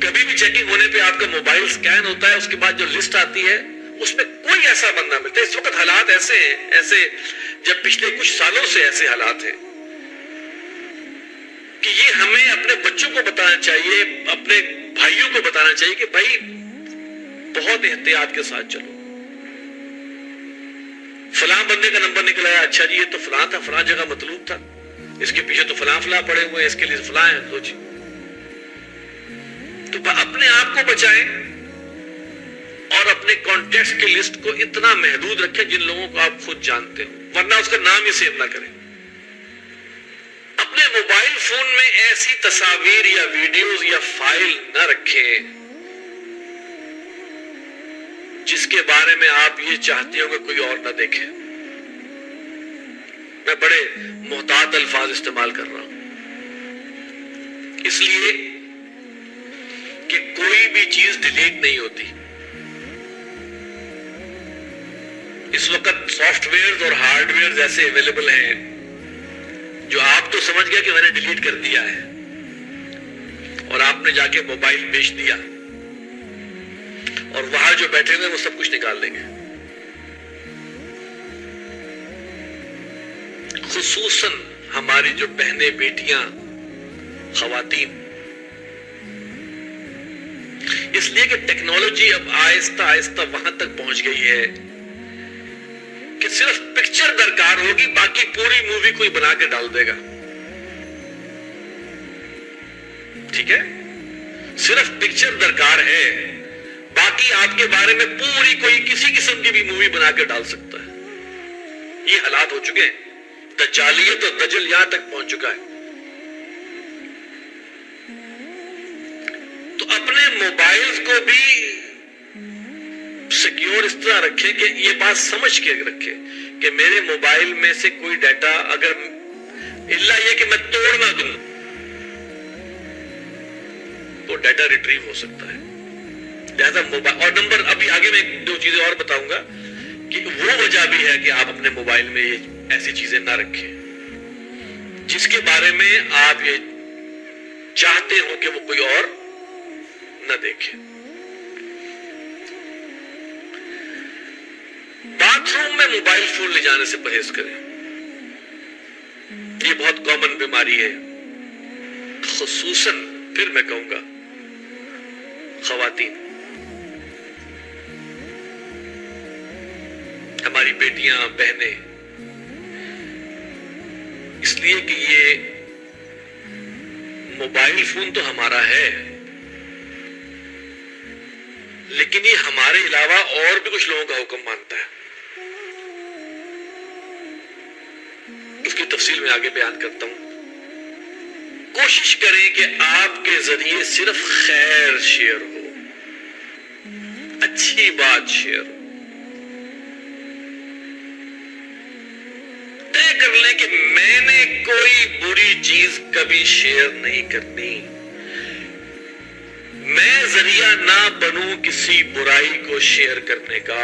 کبھی بھی چیکنگ ہونے پہ آپ کا موبائل سکین ہوتا ہے، اس کے بعد جو لسٹ آتی ہے اس میں کوئی ایسا بندہ ملتا ہے۔ اس وقت حالات ایسے ہیں، ایسے جب پچھلے کچھ سالوں سے ایسے حالات ہیں کہ یہ ہمیں اپنے بچوں کو بتانا چاہیے، اپنے بھائیوں کو بتانا چاہیے کہ بھائی بہت احتیاط کے ساتھ چلو۔ فلاں بندے کا نمبر نکل آیا، اچھا جی یہ تو فلاں تھا، فلاں جگہ مطلوب تھا، اس کے پیچھے تو فلاں پڑے ہوئے ہیں، اس کے لیے فلاں ہے، تو جی تو اپنے آپ کو بچائیں اور اپنے کانٹیکٹس کی لسٹ کو اتنا محدود رکھیں جن لوگوں کو آپ خود جانتے ہو، ورنہ اس کا نام ہی سیو نہ کریں۔ اپنے موبائل فون میں ایسی تصاویر یا ویڈیوز یا فائل نہ رکھیں جس کے بارے میں آپ یہ چاہتے ہو کہ کوئی اور نہ دیکھے۔ میں بڑے محتاط الفاظ استعمال کر رہا ہوں، اس لیے کہ کوئی بھی چیز ڈیلیٹ نہیں ہوتی. اس وقت سافٹ ویئر اور ہارڈ ویئر ایسے اویلیبل ہیں جو آپ تو سمجھ گیا کہ میں نے ڈیلیٹ کر دیا ہے، اور آپ نے جا کے موبائل بیچ دیا اور وہاں جو بیٹھے ہوئے وہ سب کچھ نکال لیں گے. خصوصاً ہماری جو بہنیں، بیٹیاں، خواتین، اس لیے کہ ٹیکنالوجی اب آہستہ آہستہ وہاں تک پہنچ گئی ہے کہ صرف پکچر درکار ہوگی، باقی پوری مووی کوئی بنا کے ڈال دے گا. ٹھیک ہے، صرف پکچر درکار ہے، باقی آپ کے بارے میں پوری کوئی کسی قسم کی بھی مووی بنا کے ڈال سکتا ہے. یہ حالات ہو چکے ہیں، دجالیت اور دجل یہاں تک پہنچ چکا ہے. تو اپنے موبائل کو بھی سیکیور اس طرح رکھیں کہ یہ بات سمجھ کے رکھیں کہ میرے موبائل میں سے کوئی ڈیٹا اگر الا یہ کہ میں توڑ نہ دوں تو ڈیٹا ریٹریو ہو سکتا ہے. لہذا موبائل اور نمبر ابھی آگے میں دو چیزیں اور بتاؤں گا کہ وہ وجہ بھی ہے کہ آپ اپنے موبائل میں ایسی چیزیں نہ رکھیں جس کے بارے میں آپ یہ چاہتے ہو کہ وہ کوئی اور نہ دیکھے. باتھ روم میں موبائل فون لے جانے سے پرہیز کریں. یہ بہت کامن بیماری ہے، خصوصاً پھر میں کہوں گا خواتین. ہماری بیٹیاں، بہنیں، اس لیے کہ یہ موبائل فون تو ہمارا ہے، لیکن یہ ہمارے علاوہ اور بھی کچھ لوگوں کا حکم مانتا ہے. اس کی تفصیل میں آگے بیان کرتا ہوں. کوشش کریں کہ آپ کے ذریعے صرف خیر شیئر ہو، اچھی بات شیئر ہو. طے کر لیں کہ میں نے کوئی بری چیز کبھی شیئر نہیں کرنی. میں ذریعہ نہ بنوں کسی برائی کو شیئر کرنے کا،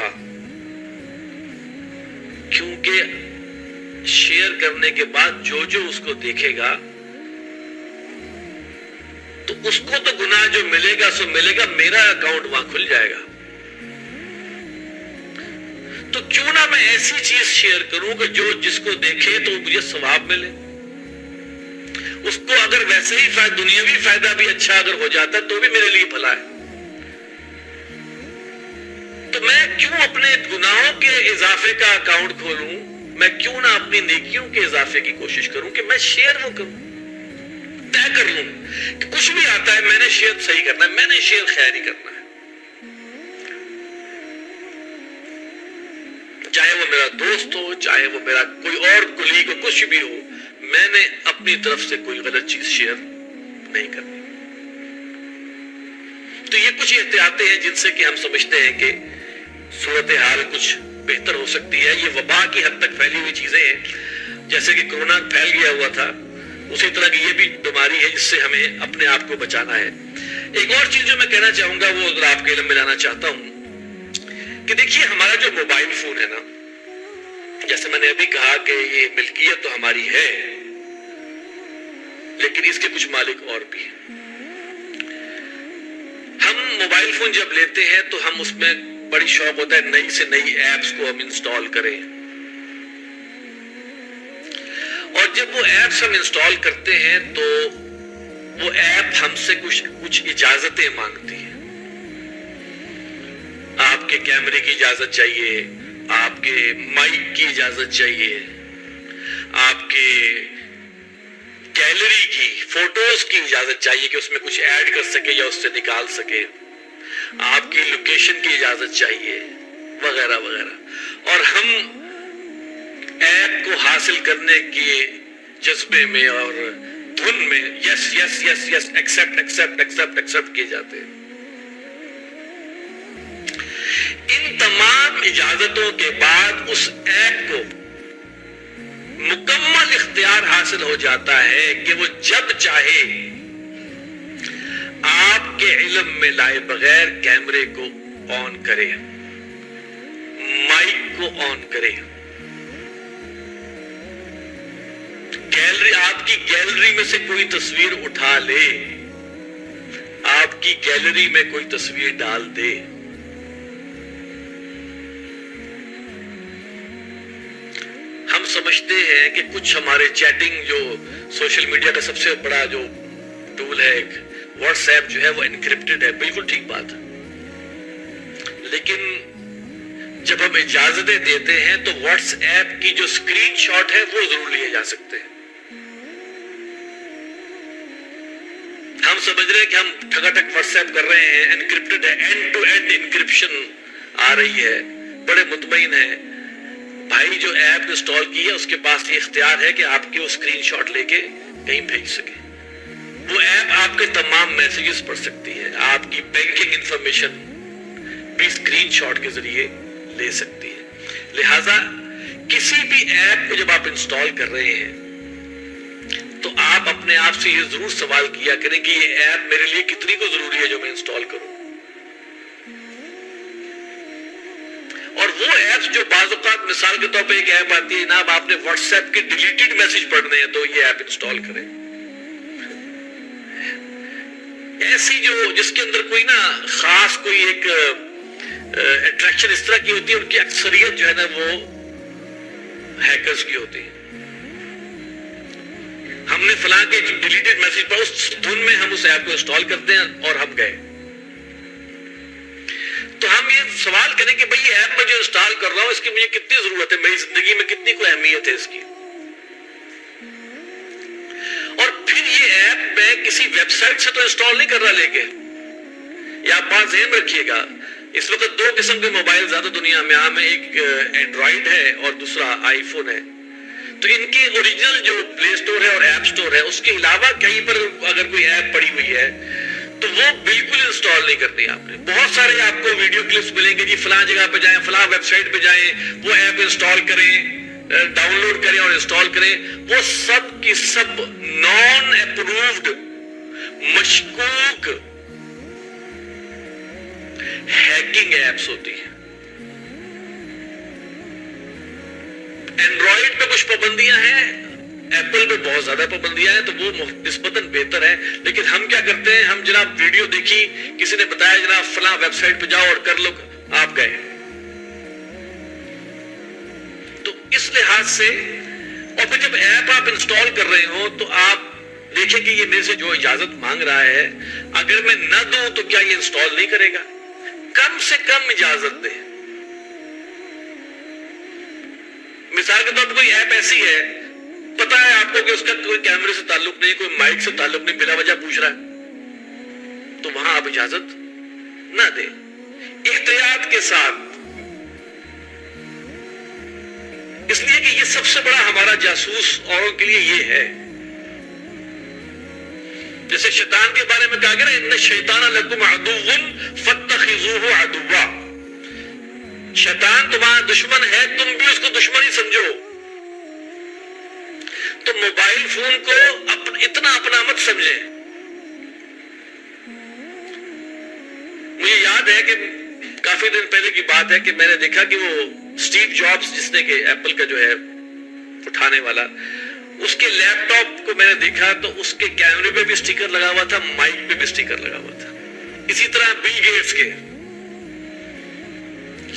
کیونکہ شیئر کرنے کے بعد جو اس کو دیکھے گا تو اس کو تو گناہ جو ملے گا سو ملے گا، میرا اکاؤنٹ وہاں کھل جائے گا. تو کیوں نہ میں ایسی چیز شیئر کروں کہ جو جس کو دیکھے تو مجھے ثواب ملے. اس کو اگر ویسے ہی دنیاوی فائدہ بھی اچھا اگر ہو جاتا تو بھی میرے لیے بھلا ہے. تو میں کیوں اپنے گناہوں کے اضافے کا اکاؤنٹ کھولوں؟ میں کیوں نہ اپنی نیکیوں کے اضافے کی کوشش کروں کہ میں شیئر وہ کروں. طے کر لوں کہ کچھ بھی آتا ہے میں نے شیئر صحیح کرنا ہے، میں نے شیئر خیر ہی کرنا ہے. چاہے وہ میرا دوست ہو، چاہے وہ میرا کوئی اور کلیگ ہو، کچھ بھی ہو، میں نے اپنی طرف سے کوئی غلط چیز شیئر نہیں کرنی. تو یہ کچھ احتیاطیں ہیں جن سے کہ ہم سمجھتے ہیں کہ صورتحال کچھ بہتر ہو سکتی ہے. یہ وبا کی حد تک پھیلی ہوئی چیزیں ہیں، جیسے کہ کرونا پھیل گیا ہوا تھا، اسی طرح کی یہ بھی بیماری ہے جس سے ہمیں اپنے آپ کو بچانا ہے. ایک اور چیز جو میں کہنا چاہوں گا وہ ذرا آپ کے علم میں لانا چاہتا ہوں کہ دیکھیے ہمارا جو موبائل فون ہے نا، جیسے میں نے ابھی کہا کہ یہ ملکیت تو ہماری ہے، لیکن اس کے کچھ مالک اور بھی ہیں. ہم موبائل فون جب لیتے ہیں تو ہم اس میں بڑی شوق ہوتا ہے نئی سے نئی ایپس کو ہم انسٹال کریں، اور جب وہ ایپس ہم انسٹال کرتے ہیں تو وہ ایپ ہم سے کچھ اجازتیں مانگتی ہے. آپ کے کیمرے کی اجازت چاہیے، آپ کے مائک کی اجازت چاہیے، آپ کے گیلری کی فوٹوز کی اجازت چاہیے کہ اس میں کچھ ایڈ کر سکے یا اس سے نکال سکے، آپ کی لوکیشن کی اجازت چاہیے، وغیرہ وغیرہ. اور ہم ایپ کو حاصل کرنے کے جذبے میں اور دھن میں یس یس یس یس ایکسپٹ ایکسپٹ ایکسپٹ ایکسپٹ کیے جاتے ہیں. ان تمام اجازتوں کے بعد اس ایپ کو مکمل اختیار حاصل ہو جاتا ہے کہ وہ جب چاہے آپ کے علم میں لائے بغیر کیمرے کو آن کرے، مائک کو آن کرے، آپ کی گیلری میں سے کوئی تصویر اٹھا لے، آپ کی گیلری میں کوئی تصویر ڈال دے۔ ہم سمجھتے ہیں کہ کچھ ہمارے چیٹنگ جو سوشل میڈیا کا سب سے بڑا جو ٹول ہے واٹس ایپ جو ہے وہ انکرپٹڈ ہے، بالکل ٹھیک بات ہے، لیکن جب ہم اجازتیں دیتے ہیں تو واٹس ایپ کی جو اسکرین شاٹ ہے وہ ضرور لیے جا سکتے ہیں۔ ہم سمجھ رہے ہیں کہ ہم ٹھگاٹھگ واٹس ایپ کر رہے ہیں، انکرپٹڈ ہے، اینڈ ٹو اینڈ انکرپشن آ رہی ہے، بڑے مطمئن ہیں۔ بھائی جو ایپ انسٹال کی ہے اس کے پاس یہ اختیار ہے کہ آپ کی وہ اسکرین شاٹ لے کے کہیں بھیج سکے۔ وہ ایپ آپ کے تمام میسیجز پڑھ سکتی ہے، آپ کی بینکنگ انفارمیشن بھی اسکرین شاٹ کے ذریعے لے سکتی ہے۔ لہٰذا کسی بھی ایپ کو جب آپ انسٹال کر رہے ہیں تو آپ اپنے آپ سے یہ ضرور سوال کیا کریں کہ یہ ایپ میرے لیے کتنی کو ضروری ہے جو میں انسٹال کروں۔ اور وہ ایپس جو بعض اوقات مثال کے طور پہ ایک ایپ آتی ہے، جناب آپ نے واٹس ایپ کے ڈیلیٹڈ میسج پڑھنے ہیں تو یہ ایپ انسٹال کریں۔ ایسی جو جس کے اندر کوئی نا خاص کوئی ایک اٹریکشن اس طرح کی ہوتی ہے، ان کی اکثریت جو ہے نا وہ ہیکرز کی ہوتی ہے۔ ہم نے فلاں کے ڈیلیٹڈ میسج پر اس دھن میں ہم اس ایپ کو انسٹال کرتے ہیں اور ہم گئے۔ تو ہم یہ سوال کریں کہ بھئی یہ ایپ میں جو انسٹال کر رہا ہوں اس کی مجھے کتنی ضرورت ہے، میری زندگی میں کتنی کوئی اہمیت ہے اس کی۔ اور پھر یہ ایپ میں کسی ویب سائٹ سے تو انسٹال نہیں کر رہا لے کے۔ یہ آپ بات ذہن رکھیے گا، اس وقت دو قسم کے موبائل زیادہ دنیا میں عام ہے، ایک اینڈرائیڈ ہے اور دوسرا آئی فون ہے۔ تو ان کی اوریجنل جو پلے سٹور ہے اور ایپ سٹور ہے اس کے علاوہ کہیں پر اگر کوئی ایپ پڑی ہوئی ہے تو وہ بالکل انسٹال نہیں کرنی آپ نے۔ بہت سارے آپ کو ویڈیو کلپس ملیں گے، جی فلاں جگہ پہ جائیں، فلاں ویب سائٹ پہ جائیں، وہ ایپ انسٹال کریں، ڈاؤن لوڈ کریں اور انسٹال کریں۔ وہ سب کی سب نان اپرووڈ، مشکوک ہیکنگ ایپس ہوتی ہیں۔ اینڈرائیڈ پہ کچھ پابندیاں ہیں، ایپل پہ بہت زیادہ پابندیاں ہیں، تو وہ نسبتاً بہتر ہے۔ لیکن ہم کیا کرتے ہیں، ہم جناب ویڈیو دیکھی، کسی نے بتایا جناب فلاں ویب سائٹ پہ جاؤ اور کر لو، آپ گئے۔ تو اس لحاظ سے، اور پھر جب ایپ آپ انسٹال کر رہے ہو تو آپ دیکھیں کہ یہ میرے سے جو اجازت مانگ رہا ہے اگر میں نہ دوں تو کیا یہ انسٹال نہیں کرے گا؟ کم سے کم اجازت دیں۔ مثال کے طور پر کوئی ایپ ایسی ہے، پتا ہے آپ کو کہ اس کا کوئی کیمرے سے تعلق نہیں، کوئی مائک سے تعلق نہیں، بلا وجہ پوچھ رہا ہے، تو وہاں آپ اجازت نہ دیں، احتیاط کے ساتھ۔ اس لیے کہ یہ سب سے بڑا ہمارا جاسوس اوروں کے لیے یہ ہے۔ جیسے شیطان کے بارے میں کہا گیا نا، ان الشیطان لکم عدو فاتخذوہ عدوا، شیطان تمہارا دشمن ہے، تم بھی اس کو دشمن ہی سمجھو۔ تو موبائل فون کو اتنا اپنا مت سمجھیں۔ مجھے یاد ہے کہ کافی دن پہلے کی بات ہے کہ میں نے دیکھا کہ وہ اسٹیو جابس، جس نے کہ ایپل کا جو ہے اٹھانے والا، اس کے لیپ ٹاپ کو میں نے دیکھا تو اس کے کیمرے پہ بھی سٹیکر لگا ہوا تھا، مائک پہ بھی سٹیکر لگا ہوا تھا۔ اسی طرح بل گیٹس کے،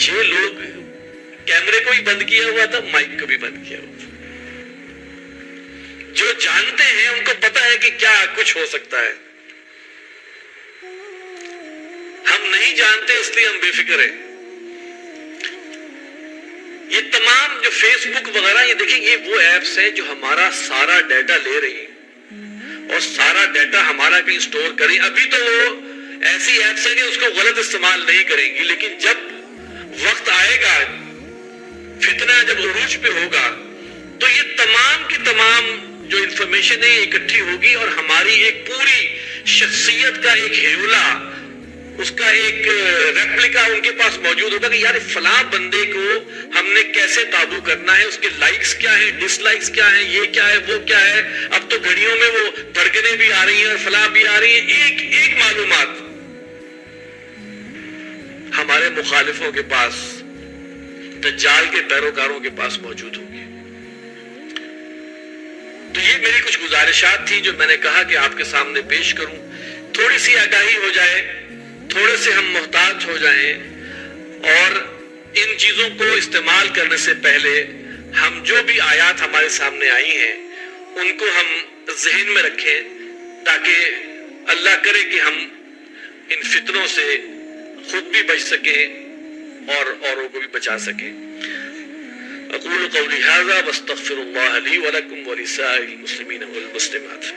یہ لوگ کیمرے کو بھی بند کیا ہوا تھا، مائک کو بھی بند کیا ہوا تھا۔ جو جانتے ہیں ان کو پتا ہے کہ کیا کچھ ہو سکتا ہے، ہم نہیں جانتے اس لیے ہم بے فکر ہیں۔ یہ تمام جو فیس بک وغیرہ، یہ دیکھیں یہ وہ ایپس ہیں جو ہمارا سارا ڈیٹا لے رہی ہیں اور سارا ڈیٹا ہمارا کہیں سٹور کریں۔ ابھی تو وہ ایسی ایپس ہیں کہ اس کو غلط استعمال نہیں کریں گی، لیکن جب وقت آئے گا، فتنہ جب عروج پہ ہوگا، تو یہ تمام کی تمام جو انفارمیشن ہے اکٹھی ہوگی اور ہماری ایک پوری شخصیت کا ایک ہیولہ اس کا ایک ریپلیکا ان کے پاس موجود ہوگا کہ یار فلاں بندے کو ہم نے کیسے قابو کرنا ہے، اس کے لائکس کیا ہیں، ڈس لائکس کیا ہیں، یہ کیا ہے، وہ کیا ہے، اب تو گھڑیوں میں وہ دھڑکنیں بھی آ رہی ہیں اور فلاں بھی آ رہی ہیں، ایک معلومات ہمارے مخالفوں کے پاس، دجال کے پیروکاروں کے پاس موجود ہوگی۔ تو یہ میری کچھ گزارشات تھی جو میں نے کہا کہ آپ کے سامنے پیش کروں، تھوڑی سی آگاہی ہو جائے، تھوڑے سے ہم محتاط ہو جائیں، اور ان چیزوں کو استعمال کرنے سے پہلے ہم جو بھی آیات ہمارے سامنے آئی ہیں ان کو ہم ذہن میں رکھیں، تاکہ اللہ کرے کہ ہم ان فتنوں سے خود بھی بچ سکیں اور اوروں کو بھی بچا سکیں۔ اقول قولی ھذا واستغفر اللہ لی ولکم ولسائر المسلمین والمسلمات۔